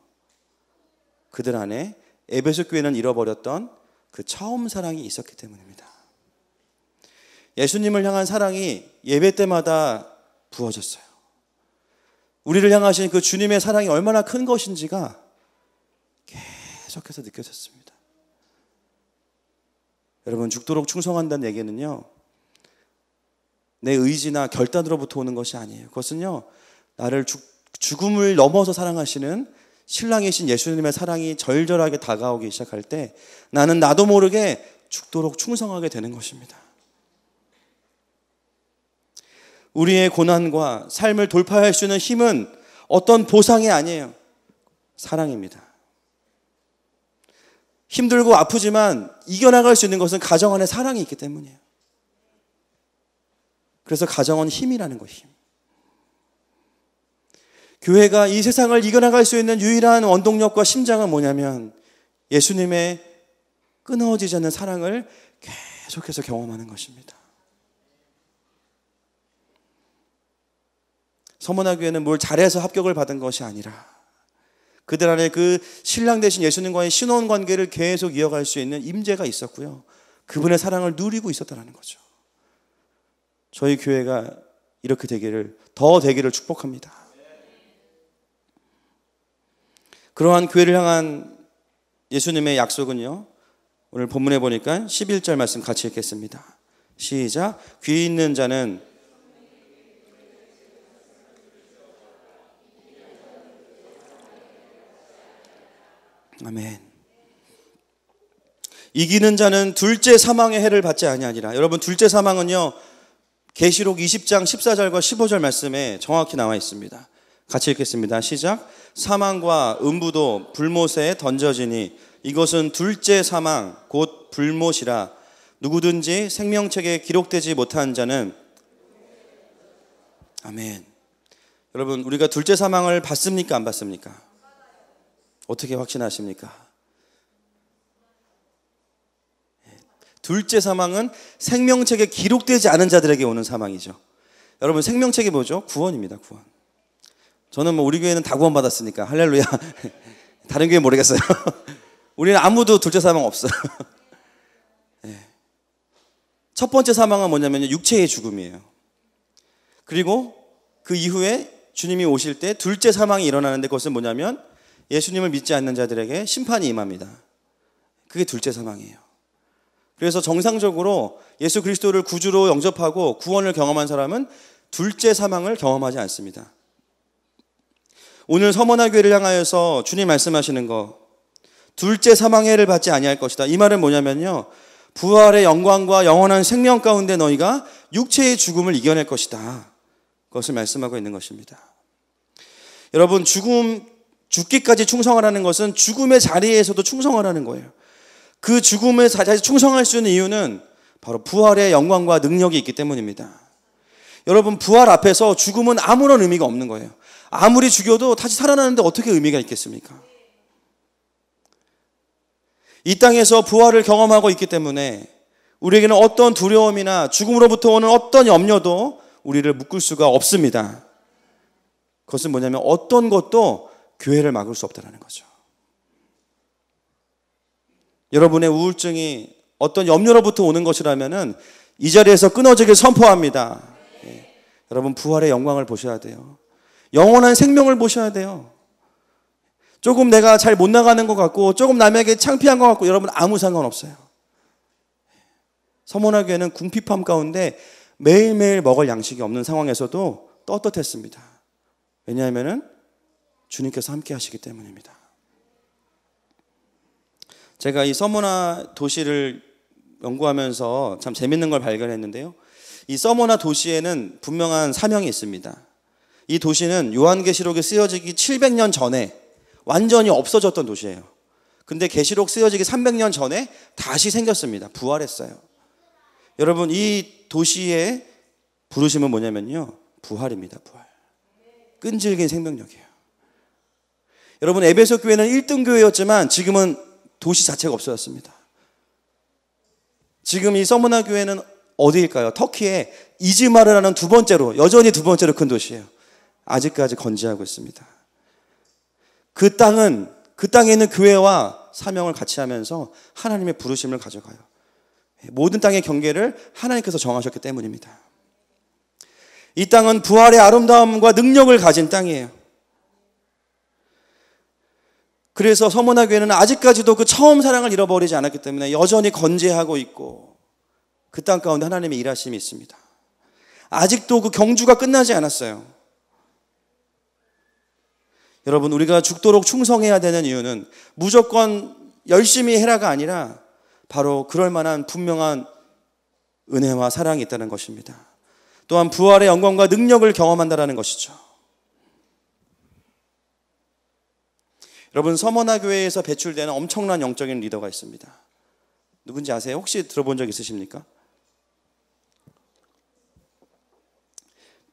[SPEAKER 1] 그들 안에 에베소 교회는 잃어버렸던 그 처음 사랑이 있었기 때문입니다. 예수님을 향한 사랑이 예배 때마다 부어졌어요. 우리를 향하신 그 주님의 사랑이 얼마나 큰 것인지가 계속해서 느껴졌습니다. 여러분, 죽도록 충성한다는 얘기는요, 내 의지나 결단으로부터 오는 것이 아니에요. 그것은요, 나를 죽음을 넘어서 사랑하시는 신랑이신 예수님의 사랑이 절절하게 다가오기 시작할 때 나는 나도 모르게 죽도록 충성하게 되는 것입니다. 우리의 고난과 삶을 돌파할 수 있는 힘은 어떤 보상이 아니에요. 사랑입니다. 힘들고 아프지만 이겨나갈 수 있는 것은 가정 안에 사랑이 있기 때문이에요. 그래서 가정은 힘이라는 거예요. 힘. 교회가 이 세상을 이겨나갈 수 있는 유일한 원동력과 심장은 뭐냐면 예수님의 끊어지지 않는 사랑을 계속해서 경험하는 것입니다. 서머나교회는 뭘 잘해서 합격을 받은 것이 아니라 그들 안에 그 신랑 되신 예수님과의 신혼관계를 계속 이어갈 수 있는 임재가 있었고요, 그분의 사랑을 누리고 있었다는 거죠. 저희 교회가 이렇게 더 되기를 축복합니다. 그러한 교회를 향한 예수님의 약속은요, 오늘 본문에 보니까 11절 말씀 같이 읽겠습니다. 시작. 귀 있는 자는 아멘. 이기는 자는 둘째 사망의 해를 받지 아니하리라. 여러분, 둘째 사망은요, 계시록 20장 14절과 15절 말씀에 정확히 나와 있습니다. 같이 읽겠습니다. 시작. 사망과 음부도 불못에 던져지니 이것은 둘째 사망 곧 불못이라. 누구든지 생명책에 기록되지 못한 자는 아멘. 여러분, 우리가 둘째 사망을 받습니까, 안 받습니까? 어떻게 확신하십니까? 둘째 사망은 생명책에 기록되지 않은 자들에게 오는 사망이죠. 여러분, 생명책이 뭐죠? 구원입니다. 구원. 저는 우리 교회는 다 구원받았으니까 할렐루야. 다른 교회 모르겠어요. 우리는 아무도 둘째 사망 없어요. 첫 번째 사망은 뭐냐면 육체의 죽음이에요. 그리고 그 이후에 주님이 오실 때 둘째 사망이 일어나는데, 그것은 뭐냐면 예수님을 믿지 않는 자들에게 심판이 임합니다. 그게 둘째 사망이에요. 그래서 정상적으로 예수 그리스도를 구주로 영접하고 구원을 경험한 사람은 둘째 사망을 경험하지 않습니다. 오늘 서머나교회를 향하여서 주님 말씀하시는 거, 둘째 사망의 해를 받지 아니할 것이다. 이 말은 뭐냐면요, 부활의 영광과 영원한 생명 가운데 너희가 육체의 죽음을 이겨낼 것이다. 그것을 말씀하고 있는 것입니다. 여러분, 죽기까지 충성하라는 것은 죽음의 자리에서도 충성하라는 거예요. 그 죽음의 자리에 충성할 수 있는 이유는 바로 부활의 영광과 능력이 있기 때문입니다. 여러분, 부활 앞에서 죽음은 아무런 의미가 없는 거예요. 아무리 죽여도 다시 살아나는데 어떻게 의미가 있겠습니까? 이 땅에서 부활을 경험하고 있기 때문에 우리에게는 어떤 두려움이나 죽음으로부터 오는 어떤 염려도 우리를 묶을 수가 없습니다. 그것은 뭐냐면 어떤 것도 교회를 막을 수 없다는 거죠. 여러분의 우울증이 어떤 염려로부터 오는 것이라면은 이 자리에서 끊어지길 선포합니다. 여러분, 부활의 영광을 보셔야 돼요. 영원한 생명을 보셔야 돼요. 조금 내가 잘 못 나가는 것 같고 조금 남에게 창피한 것 같고 여러분, 아무 상관없어요. 서머나교회는 궁핍함 가운데 매일매일 먹을 양식이 없는 상황에서도 떳떳했습니다. 왜냐하면 주님께서 함께 하시기 때문입니다. 제가 이 서머나 도시를 연구하면서 참 재밌는 걸 발견했는데요, 이 서머나 도시에는 분명한 사명이 있습니다. 이 도시는 요한계시록에 쓰여지기 700년 전에 완전히 없어졌던 도시예요. 근데 계시록 쓰여지기 300년 전에 다시 생겼습니다. 부활했어요. 여러분, 이 도시의 부르심은 뭐냐면요, 부활입니다. 부활. 끈질긴 생명력이에요. 여러분, 에베소 교회는 1등 교회였지만 지금은 도시 자체가 없어졌습니다. 지금 이 서머나 교회는 어디일까요? 터키의 이즈마르라는 여전히 두 번째로 큰 도시예요. 아직까지 건재하고 있습니다. 그 땅에 있는 교회와 사명을 같이 하면서 하나님의 부르심을 가져가요. 모든 땅의 경계를 하나님께서 정하셨기 때문입니다. 이 땅은 부활의 아름다움과 능력을 가진 땅이에요. 그래서 서머나 교회는 아직까지도 그 처음 사랑을 잃어버리지 않았기 때문에 여전히 건재하고 있고 그 땅 가운데 하나님의 일하심이 있습니다. 아직도 그 경주가 끝나지 않았어요. 여러분, 우리가 죽도록 충성해야 되는 이유는 무조건 열심히 해라가 아니라 바로 그럴 만한 분명한 은혜와 사랑이 있다는 것입니다. 또한 부활의 영광과 능력을 경험한다는 것이죠. 여러분, 서머나 교회에서 배출되는 엄청난 영적인 리더가 있습니다. 누군지 아세요? 혹시 들어본 적 있으십니까?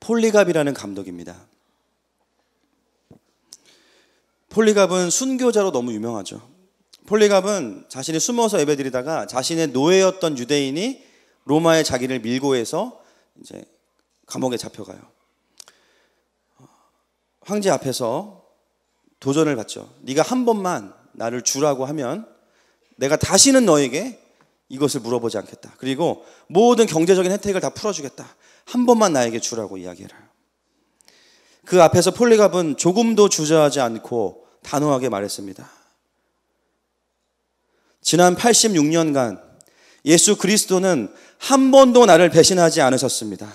[SPEAKER 1] 폴리갑이라는 감독입니다. 폴리갑은 순교자로 너무 유명하죠. 폴리갑은 자신이 숨어서 예배드리다가 자신의 노예였던 유대인이 로마에 자기를 밀고 해서 이제 감옥에 잡혀가요. 황제 앞에서 도전을 받죠. 네가 한 번만 나를 주라고 하면 내가 다시는 너에게 이것을 물어보지 않겠다. 그리고 모든 경제적인 혜택을 다 풀어주겠다. 한 번만 나에게 주라고 이야기해라. 그 앞에서 폴리갑은 조금도 주저하지 않고 단호하게 말했습니다. 지난 86년간 예수 그리스도는 한 번도 나를 배신하지 않으셨습니다.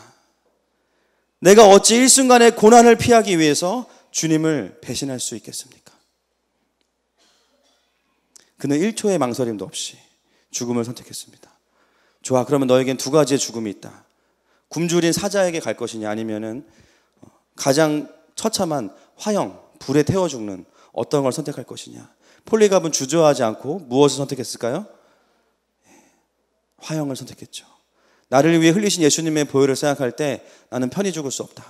[SPEAKER 1] 내가 어찌 일순간의 고난을 피하기 위해서 주님을 배신할 수 있겠습니까? 그는 1초의 망설임도 없이 죽음을 선택했습니다. 좋아, 그러면 너에겐 두 가지의 죽음이 있다. 굶주린 사자에게 갈 것이냐, 아니면은 가장 처참한 화형, 불에 태워 죽는 어떤 걸 선택할 것이냐. 폴리갑은 주저하지 않고 무엇을 선택했을까요? 화형을 선택했죠. 나를 위해 흘리신 예수님의 보혈을 생각할 때 나는 편히 죽을 수 없다.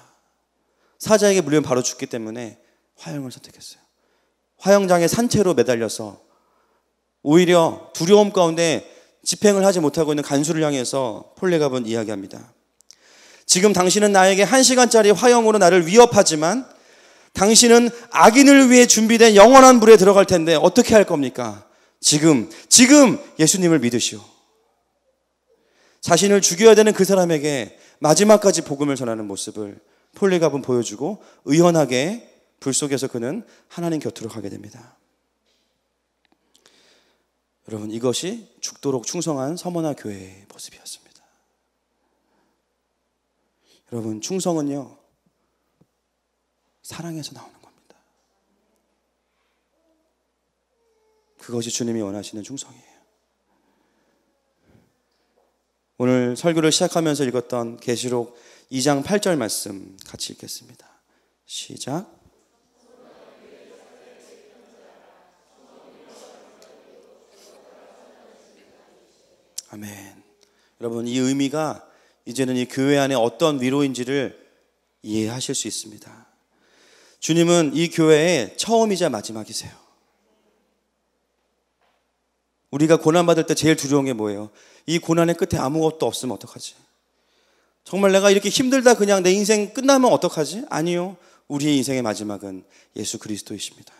[SPEAKER 1] 사자에게 물리면 바로 죽기 때문에 화형을 선택했어요. 화형장에 산채로 매달려서 오히려 두려움 가운데 집행을 하지 못하고 있는 간수를 향해서 폴리갑은 이야기합니다. 지금 당신은 나에게 1시간짜리 화형으로 나를 위협하지만 당신은 악인을 위해 준비된 영원한 불에 들어갈 텐데 어떻게 할 겁니까? 지금 예수님을 믿으시오. 자신을 죽여야 되는 그 사람에게 마지막까지 복음을 전하는 모습을 폴리갑은 보여주고 의연하게 불 속에서 그는 하나님 곁으로 가게 됩니다. 여러분, 이것이 죽도록 충성한 서머나 교회의 모습이었습니다. 여러분, 충성은요, 사랑에서 나오는 겁니다. 그것이 주님이 원하시는 충성이에요. 오늘 설교를 시작하면서 읽었던 계시록 2장 8절 말씀 같이 읽겠습니다. 시작. 아멘. 여러분, 이 의미가 이제는 이 교회 안에 어떤 위로인지를 이해하실 수 있습니다. 주님은 이 교회의 처음이자 마지막이세요. 우리가 고난받을 때 제일 두려운 게 뭐예요? 이 고난의 끝에 아무것도 없으면 어떡하지? 정말 내가 이렇게 힘들다 그냥 내 인생 끝나면 어떡하지? 아니요. 우리의 인생의 마지막은 예수 그리스도이십니다.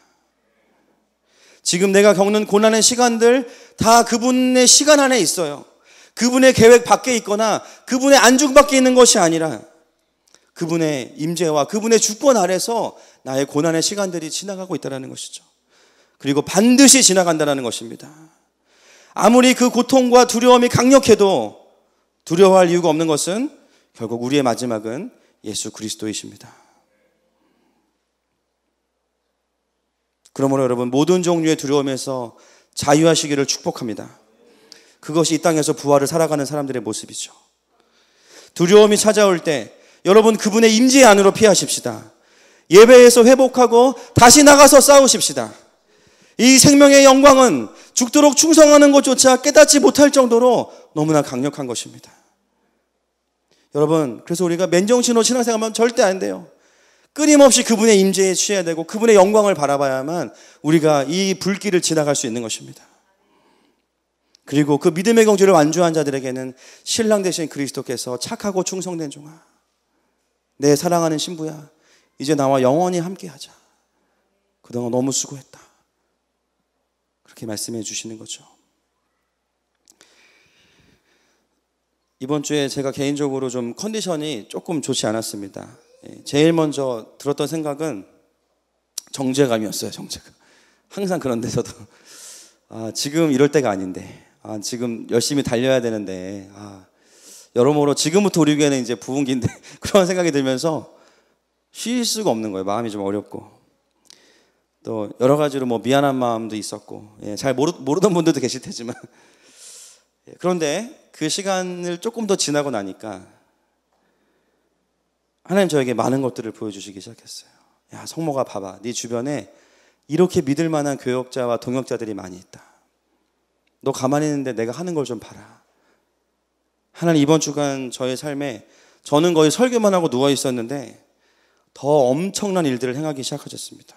[SPEAKER 1] 지금 내가 겪는 고난의 시간들 다 그분의 시간 안에 있어요. 그분의 계획 밖에 있거나 그분의 안중 밖에 있는 것이 아니라 그분의 임재와 그분의 주권 아래서 나의 고난의 시간들이 지나가고 있다는 것이죠. 그리고 반드시 지나간다는 것입니다. 아무리 그 고통과 두려움이 강력해도 두려워할 이유가 없는 것은 결국 우리의 마지막은 예수 그리스도이십니다. 그러므로 여러분, 모든 종류의 두려움에서 자유하시기를 축복합니다. 그것이 이 땅에서 부활을 살아가는 사람들의 모습이죠. 두려움이 찾아올 때 여러분 그분의 임재 안으로 피하십시다. 예배에서 회복하고 다시 나가서 싸우십시다. 이 생명의 영광은 죽도록 충성하는 것조차 깨닫지 못할 정도로 너무나 강력한 것입니다. 여러분, 그래서 우리가 맨정신으로 신앙생활하면 절대 안 돼요. 끊임없이 그분의 임재에 취해야 되고 그분의 영광을 바라봐야만 우리가 이 불길을 지나갈 수 있는 것입니다. 그리고 그 믿음의 경주를 완주한 자들에게는 신랑 되신 그리스도께서 착하고 충성된 종아, 내 사랑하는 신부야, 이제 나와 영원히 함께하자. 그동안 너무 수고했다. 그렇게 말씀해 주시는 거죠. 이번 주에 제가 개인적으로 좀 컨디션이 조금 좋지 않았습니다. 제일 먼저 들었던 생각은 정죄감이었어요. 정죄감. 항상 그런 데서도 지금 이럴 때가 아닌데, 지금 열심히 달려야 되는데, 여러모로 지금부터 우리 교회는 이제 부흥기인데 그런 생각이 들면서 쉴 수가 없는 거예요. 마음이 좀 어렵고, 또 여러 가지로 뭐 미안한 마음도 있었고, 잘 모르던 분들도 계실 테지만, 그런데 그 시간을 조금 더 지나고 나니까 하나님 저에게 많은 것들을 보여주시기 시작했어요. 야, 성모가 봐봐, 네 주변에 이렇게 믿을 만한 교역자와 동역자들이 많이 있다. 너 가만히 있는데 내가 하는 걸 좀 봐라. 하나님, 이번 주간 저의 삶에 저는 거의 설교만 하고 누워 있었는데 더 엄청난 일들을 행하기 시작하셨습니다.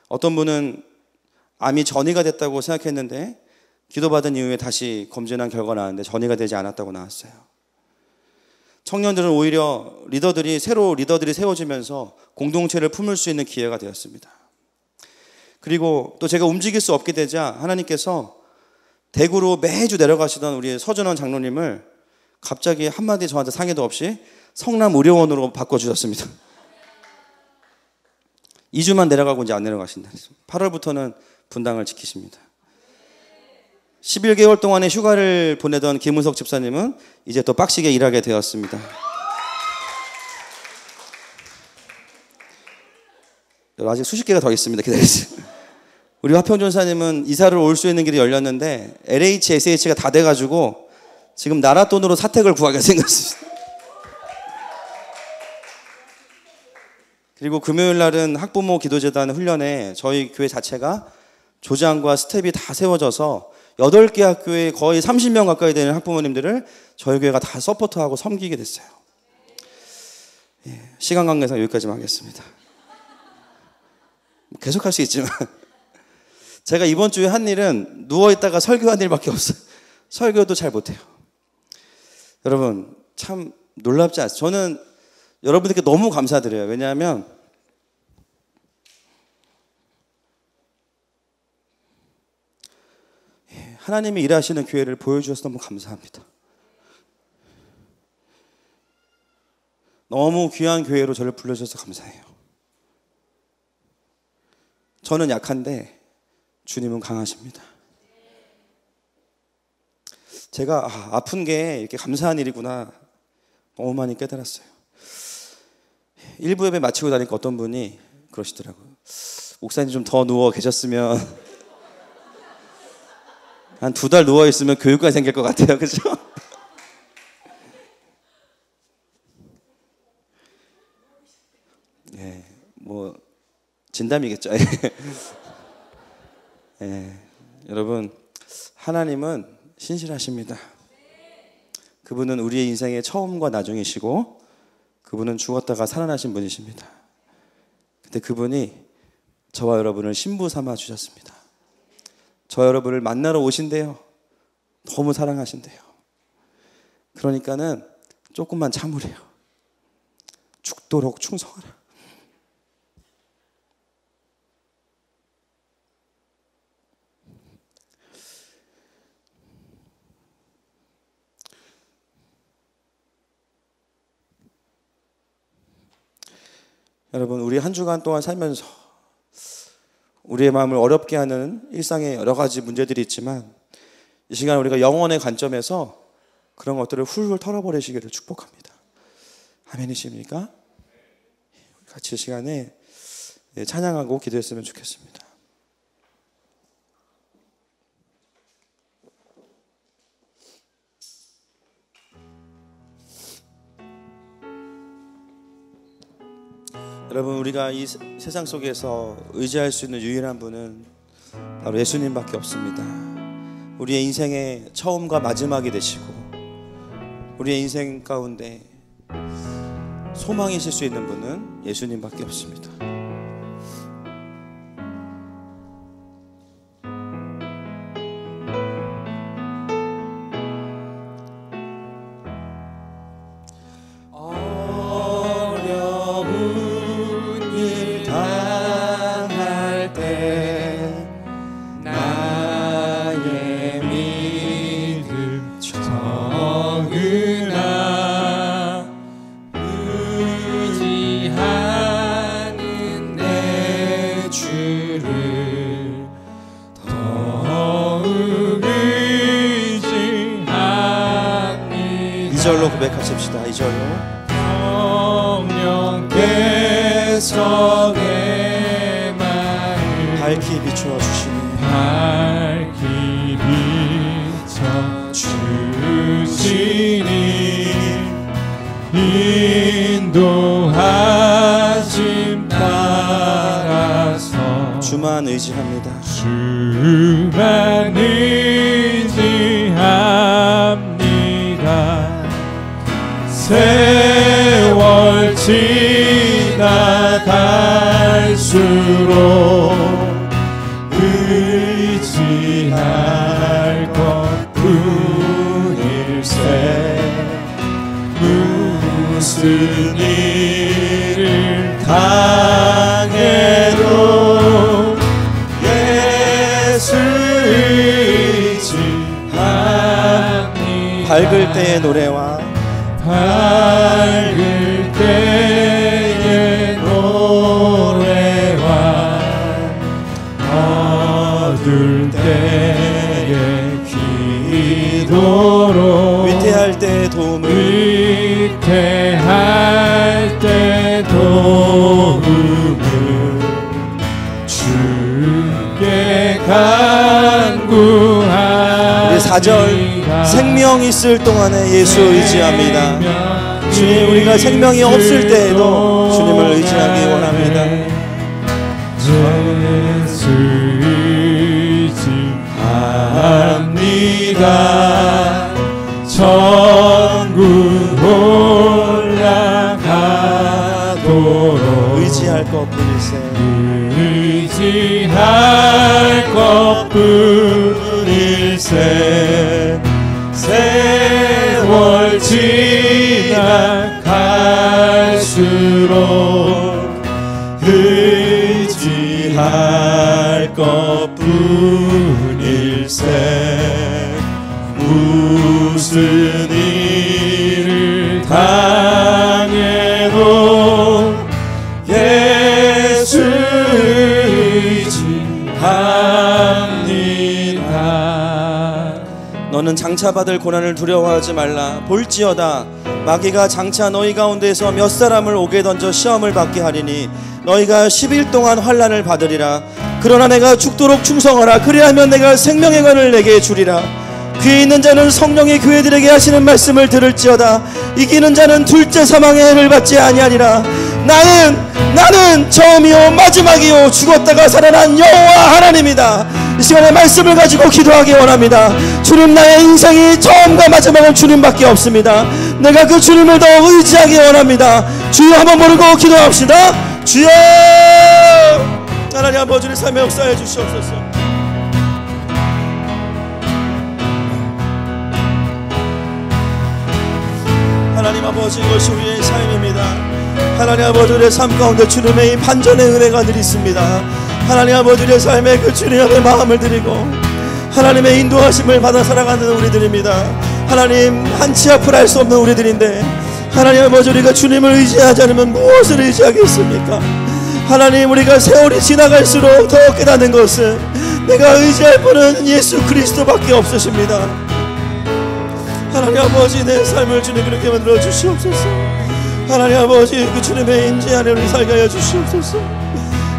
[SPEAKER 1] 어떤 분은 암이 전이가 됐다고 생각했는데 기도받은 이후에 다시 검진한 결과가 나왔는데 전이가 되지 않았다고 나왔어요. 청년들은 오히려 새로 리더들이 세워지면서 공동체를 품을 수 있는 기회가 되었습니다. 그리고 또 제가 움직일 수 없게 되자 하나님께서 대구로 매주 내려가시던 우리 서준원 장로님을 갑자기 한마디 저한테 상의도 없이 성남 의료원으로 바꿔주셨습니다. 2주만 내려가고 이제 안 내려가신다. 8월부터는 분당을 지키십니다. 11개월 동안의 휴가를 보내던 김은석 집사님은 이제 또 빡시게 일하게 되었습니다. 아직 수십 개가 더 있습니다. 기다리세요. 우리 화평전사님은 이사를 올 수 있는 길이 열렸는데 LH, SH가 다 돼가지고 지금 나라 돈으로 사택을 구하게 생겼습니다. 그리고 금요일 날은 학부모 기도재단 훈련에 저희 교회 자체가 조장과 스텝이 다 세워져서 8개 학교에 거의 30명 가까이 되는 학부모님들을 저희 교회가 다 서포트하고 섬기게 됐어요. 시간 관계상 여기까지만 하겠습니다. 계속 할 수 있지만 제가 이번 주에 한 일은 누워있다가 설교한 일밖에 없어요. 설교도 잘 못해요. 여러분 참 놀랍지 않습니까? 저는 여러분들께 너무 감사드려요. 왜냐하면 하나님이 일하시는 교회를 보여주셔서 너무 감사합니다. 너무 귀한 교회로 저를 불러주셔서 감사해요. 저는 약한데 주님은 강하십니다. 제가 아픈 게 이렇게 감사한 일이구나 너무 많이 깨달았어요. 1부 예배 마치고 나니까 어떤 분이 그러시더라고요. 목사님 좀 더 누워 계셨으면 한 2달 누워 있으면 교육관이 생길 것 같아요. 그죠? 뭐 진담이겠죠. 여러분 하나님은 신실하십니다. 그분은 우리의 인생의 처음과 나중이시고 그분은 죽었다가 살아나신 분이십니다. 근데 그분이 저와 여러분을 신부 삼아 주셨습니다. 저 여러분을 만나러 오신대요. 너무 사랑하신대요. 그러니까는 조금만 참으래요. 죽도록 충성하라. 여러분 우리 한 주간 동안 살면서 우리의 마음을 어렵게 하는 일상의 여러 가지 문제들이 있지만 이 시간 우리가 영혼의 관점에서 그런 것들을 훌훌 털어버리시기를 축복합니다. 아멘이십니까? 같이 이 시간에 찬양하고 기도했으면 좋겠습니다. 여러분, 우리가 이 세상 속에서 의지할 수 있는 유일한 분은 바로 예수님밖에 없습니다. 우리의 인생의 처음과 마지막이 되시고 우리의 인생 가운데 소망이실 수 있는 분은 예수님밖에 없습니다. 이절로 고백하십시다. 이절로.
[SPEAKER 2] 성령께서 내 마음을
[SPEAKER 1] 밝히 비추어 주시니
[SPEAKER 2] 밝히 비춰주시니 인도하심 따라서
[SPEAKER 1] 주만 의지합니다.
[SPEAKER 2] 주만 의지합니다. 세월 지나갈수록 의지할 것뿐일세. 무슨 일을 당해도 예수 의지합니다.
[SPEAKER 1] 밝을 때의 노래와
[SPEAKER 2] 밝을 때의 노래와 어두울 때의 기도로
[SPEAKER 1] 위태할 때의 도움을
[SPEAKER 2] 위태할 때 도움을 주께 간구하리라.
[SPEAKER 1] 우리 4절 생명 있을 동안에 예수 의지합니다. 주님, 우리가 생명이 없을 때에도 주님을 의지하기 원합니다.
[SPEAKER 2] 예수 의지합니다. 천국 올라가도록
[SPEAKER 1] 의지할 것뿐일세.
[SPEAKER 2] 의지할 것뿐일세. 세월 지나갈수록 의지할 것뿐일세. 무슨 일을 당해도 예수 의지합니다.
[SPEAKER 1] 너는 장차받을 고난을 두려워하지 말라. 볼지어다 마귀가 장차 너희 가운데서 몇 사람을 옥에 던져 시험을 받게 하리니 너희가 10일 동안 환난을 받으리라. 그러나 내가 죽도록 충성하라. 그리하면 내가 생명의 관을 내게 주리라. 귀에 있는 자는 성령이 교회들에게 하시는 말씀을 들을지어다. 이기는 자는 둘째 사망의 해를 받지 아니하리라. 나는 처음이요 마지막이요 죽었다가 살아난 여호와 하나님이다. 이 시간에 말씀을 가지고 기도하기 원합니다. 주님, 나의 인생이 처음과 마지막은 주님밖에 없습니다. 내가 그 주님을 더 의지하기 원합니다. 주여, 한번 부르고 기도합시다. 주여, 하나님 아버지를 삶에 역사해 주시옵소서. 하나님 아버지, 이것이 우리의 삶입니다. 하나님 아버지, 우리의 삶 가운데 주님의 이 반전의 은혜가 늘 있습니다. 하나님 아버지, 우리의 삶에 그 주님의 마음을 드리고 하나님의 인도하심을 받아 살아가는 우리들입니다. 하나님, 한치 앞을 알 수 없는 우리들인데 하나님 아버지, 우리가 주님을 의지하지 않으면 무엇을 의지하겠습니까? 하나님, 우리가 세월이 지나갈수록 더 깨닫는 것은 내가 의지할 분은 예수 그리스도밖에 없으십니다. 하나님 아버지, 내 삶을 주님 그렇게 만들어 주시옵소서. 하나님 아버지, 그 주님의 임재 안에 우리 살게 하여 주시옵소서.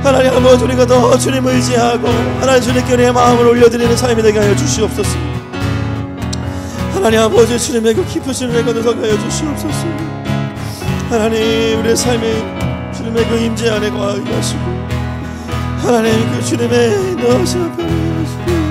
[SPEAKER 1] 하나님 아버지, 우리가 더 주님을 의지하고 하나님 주님께 우리의 마음을 올려드리는 삶이 되게 하여 주시옵소서. 하나님 아버지, 주님의 그 깊으신 은혜가 누설게 하여 주시옵소서. 하나님, 우리의 삶이 주님 주님의 그 임재 안에 거하게 하시고 하나님 그 주님의 너시 앞에 하시고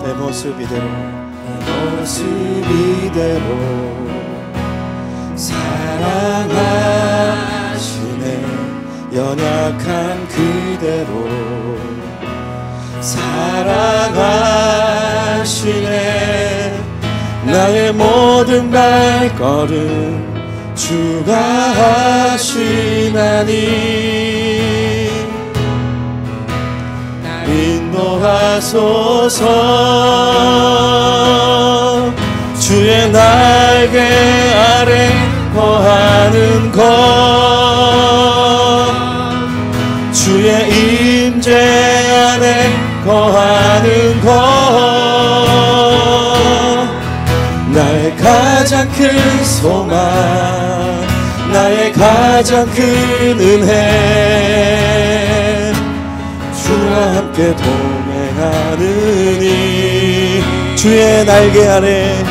[SPEAKER 1] 내 모습 이대로 사랑하시네 연약한 그대로 사랑하시네 나의 모든 발걸음 주가 하시나니 인도하소서 주의 날개 아래 거하는 것 주의 임재 안에 거하는 것 나의 가장 큰 소망 나의 가장 큰 은혜 주와 함께 동행하느니 주의 날개 아래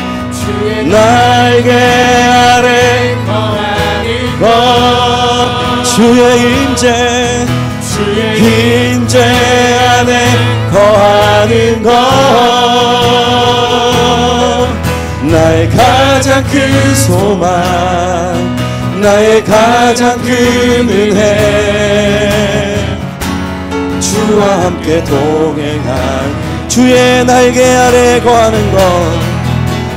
[SPEAKER 1] 거하는 것 주의 임재 안에 거하는 것 나의 가장 큰 소망 나의 가장 큰 은혜 주와 함께 동행한 주의 날개 아래 거하는 것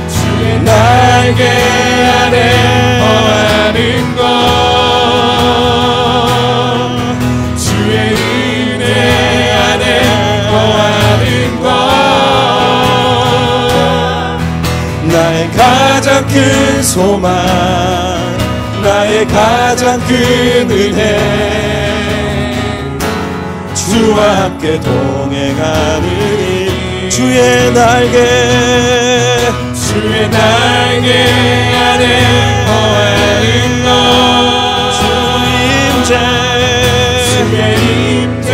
[SPEAKER 1] 주의 날개 아래 거하는 것 주의 은혜 안에 거하는 것 나의 가장 큰 소망 나의 가장 큰 은혜 주와 함께 동행하느니 주의 날개 안에 거하는 것 주의 임재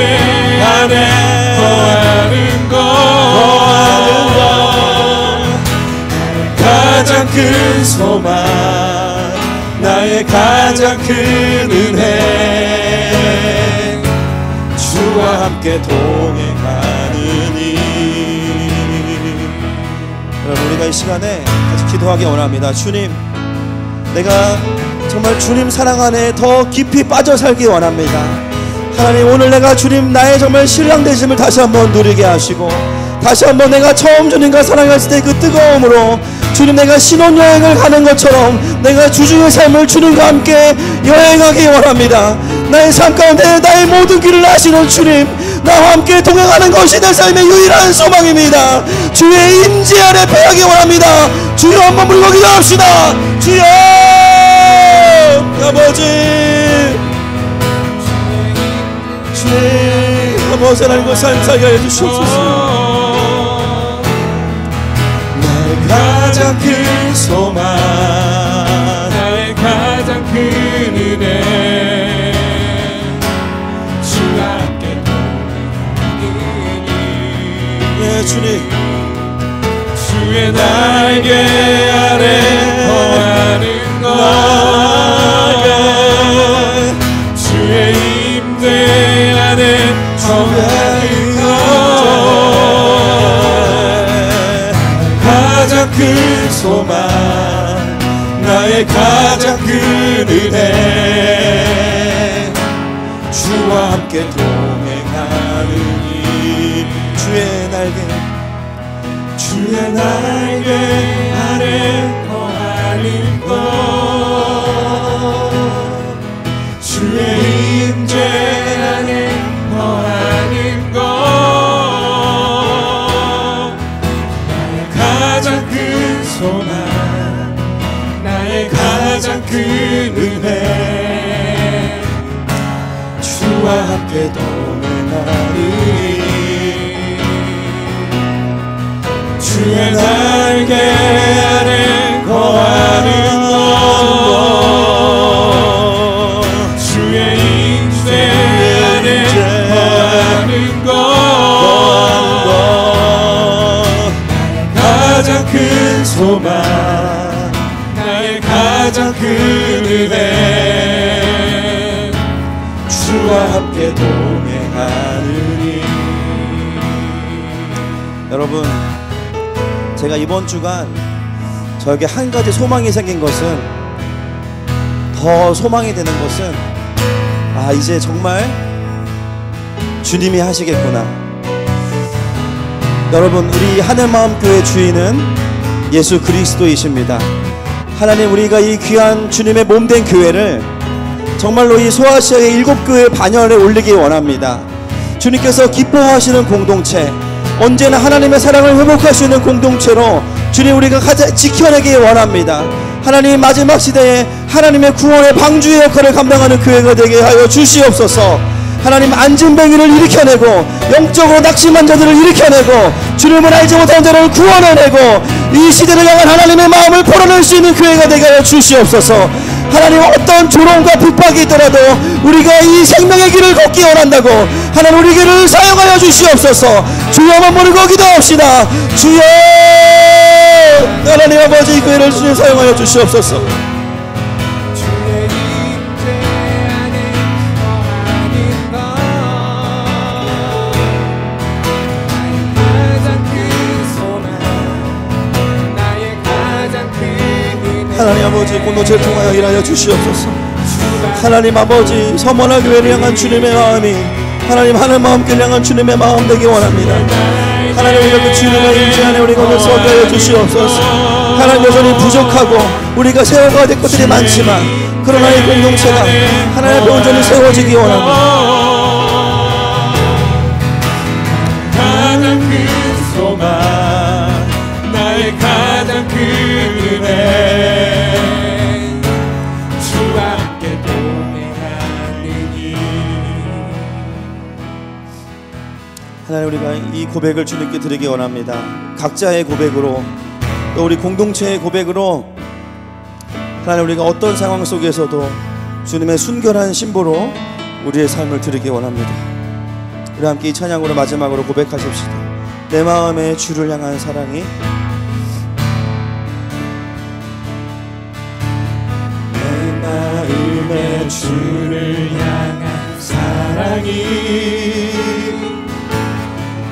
[SPEAKER 1] 안에 거하는 것 가장 큰 소망 나의 가장 큰 은혜 주와 함께 동행하느니 여러분 우리가 이 시간에 같이 기도하기 원합니다. 주님 내가 정말 주님 사랑 안에 더 깊이 빠져 살기 원합니다. 하나님 오늘 내가 주님 나의 정말 신랑 되심을 다시 한번 누리게 하시고 다시 한번 내가 처음 주님과 사랑했을 때 그 뜨거움으로 주님 내가 신혼여행을 가는 것처럼 내가 주중의 삶을 주님과 함께 여행하기 원합니다. 나의 삶 가운데 나의 모든 길을 아시는 주님 나와 함께 동행하는 것이 내 삶의 유일한 소망입니다. 주의 임재 아래 패하기 원합니다. 주여 한번 불고 기도합시다. 주여 아버지 주의 아버지 하나님과 삶 살게 해주시옵소서. 가장 큰 소망 나의 가장 큰 은혜 주와 함께 동행하느니 예 주님 주의 날개 아래 거하는 것 주의 임재 안에 거하는 것 가장 큰 소망 나의 가장 큰 은혜 주와 함께 동행하느니 주의 날개
[SPEAKER 2] 주의 날개 아래 거하는 것 주의 임재 안에 거하는 것 나의 가장 큰 소망 나의 가장 큰 은혜 주와 함께 동행하리 주의 날개 아래 거하는 것 주의 임재 안에 거하는 것 나의 가장 큰 소망 나의 가장 큰 은혜 주와 함께 동행하느니.
[SPEAKER 1] 여러분, 제가 이번 주간 저에게 한 가지 소망이 생긴 것은, 더 소망이 되는 것은, 이제 정말 주님이 하시겠구나. 여러분, 우리 하늘마음교회 주인은 예수 그리스도이십니다. 하나님, 우리가 이 귀한 주님의 몸된 교회를 정말로 이 소아시아의 7교회 반열에 올리기 원합니다. 주님께서 기뻐하시는 공동체, 언제나 하나님의 사랑을 회복할 수 있는 공동체로 주님 우리가 지켜내기 원합니다. 하나님, 마지막 시대에 하나님의 구원의 방주의 역할을 감당하는 교회가 되게 하여 주시옵소서. 하나님, 안진뱅이를 일으켜내고 영적으로 낙심한 자들을 일으켜내고 주님을 알지 못하는 자를 구원해내고 이 시대를 향한 하나님의 마음을 풀어낼 수 있는 교회가 되게 하여 주시옵소서. 하나님, 어떤 조롱과 핍박이 있더라도 우리가 이 생명의 길을 걷기 원한다고 하나님 우리 길을 사용하여 주시옵소서. 주여만 부르고 기도합시다. 주여, 하나님 아버지, 이 교회를 주님 사용하여 주시옵소서. 하나님 아버지, 공동체를 통하여 일하여 주시옵소서. 하나님 아버지, 서머나 교회를 향한 주님의 마음이 하나님 하늘마음교회를 향한 주님의 마음 되기 원합니다. 하나님, 우리가 그 주님의 임재 안에 우리가 오늘 서게 하여 주시옵소서. 하나님, 여전히 부족하고 우리가 세워가야 될 것들이 많지만 그러나 이 공동체가 하나님 앞에 온전히 세워지기 원합니다.
[SPEAKER 2] 가장 큰 소망 나의 가장 큰 은혜 주와 함께 동행하느니.
[SPEAKER 1] 하나님, 우리가 이 고백을 주님께 드리기 원합니다. 각자의 고백으로, 또 우리 공동체의 고백으로 하나님, 우리가 어떤 상황 속에서도 주님의 순결한 신보로 우리의 삶을 드리기 원합니다. 우리 함께 이 찬양으로 마지막으로 고백하십시다. 내 마음에 주를 향한 사랑이,
[SPEAKER 2] 내 마음에 주를 향한 사랑이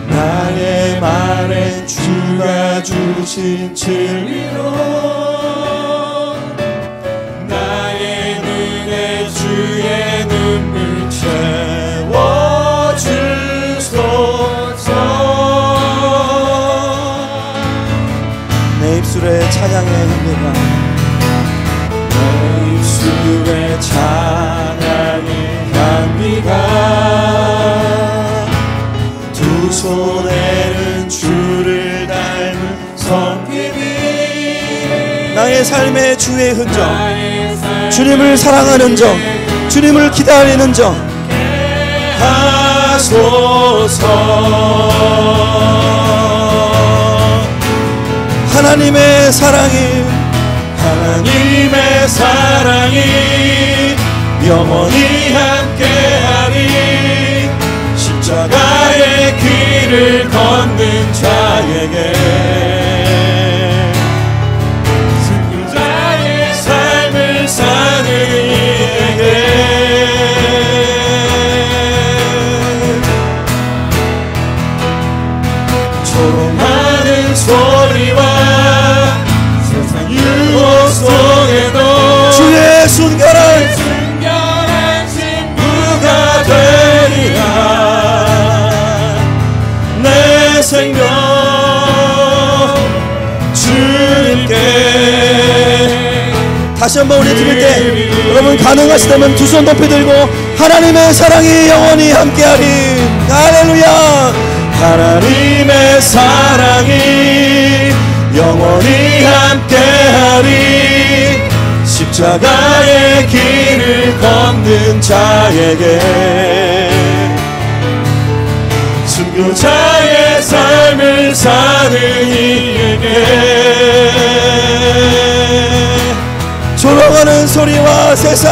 [SPEAKER 2] 나의 말엔 주가 주신 진리로 나의 눈에 주의 눈물 채워주소서.
[SPEAKER 1] 내 입술에 찬양의 향기가,
[SPEAKER 2] 내 입술에 찬양의 향기가 두 손에는 주를 닮은 섬김이
[SPEAKER 1] 나의 삶의 주의 흔적, 주님을 사랑하는 점, 주님을 기다리는 점
[SPEAKER 2] 하소서.
[SPEAKER 1] 하나님의 사랑이,
[SPEAKER 2] 하나님의 사랑이 영원히 함께하리. 십자가의 길을 걷는 자에게, 승리자의 삶을 사는 이에게 조롱하는 소리와 세상 유혹 속에도
[SPEAKER 1] 주의 순결한
[SPEAKER 2] 친구가 되리라. 내 생명
[SPEAKER 1] 다시 한번 우리 드릴 때 여러분 가능하시다면 두 손 높이 들고 하나님의 사랑이 영원히 함께하리. 할렐루야.
[SPEAKER 2] 하나님의 사랑이 영원히 함께하리. 십자가의 길을 걷는 자에게 순교자의 삶을 사는 이에게
[SPEAKER 1] 조롱하는 소리와 세상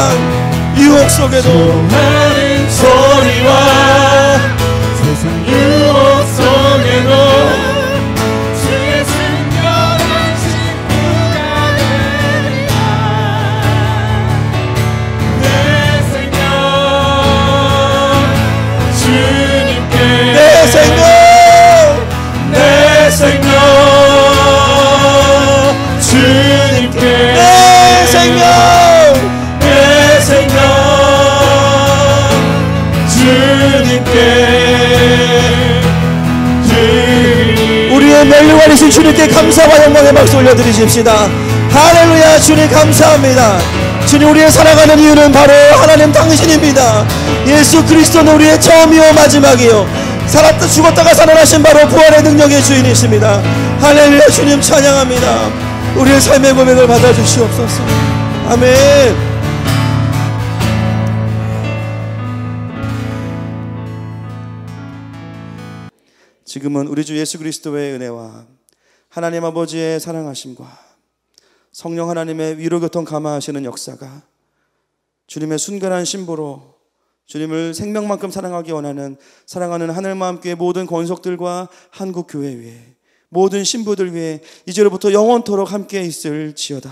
[SPEAKER 1] 유혹 속에도
[SPEAKER 2] 조롱하는 소리와 세상 유혹 속에도 주의 순결한 신부가 되리라. 내 생명 주님께
[SPEAKER 1] 내 생명
[SPEAKER 2] 내 생명 주님께
[SPEAKER 1] 내 생명
[SPEAKER 2] 내 생명 주님께 드리리.
[SPEAKER 1] 우리의 멸류관이신 주님께 감사와 영광의 박수 올려드리십시다. 할렐루야. 주님 감사합니다. 주님, 우리의 살아가는 이유는 바로 하나님 당신입니다. 예수 그리스도는 우리의 처음이요 마지막이요 살았다 죽었다가 살아나신 바로 부활의 능력의 주인이십니다. 할렐루야. 주님 찬양합니다. 우리의 삶의 고백을 받아주시옵소서. 아멘. 지금은 우리 주 예수 그리스도의 은혜와 하나님 아버지의 사랑하심과 성령 하나님의 위로교통 감화하시는 역사가 주님의 순결한 신부로 주님을 생명만큼 사랑하기 원하는 사랑하는 하늘마음교회 모든 권속들과 한국교회 위에 모든 신부들 위해 이제로부터 영원토록 함께 있을지어다.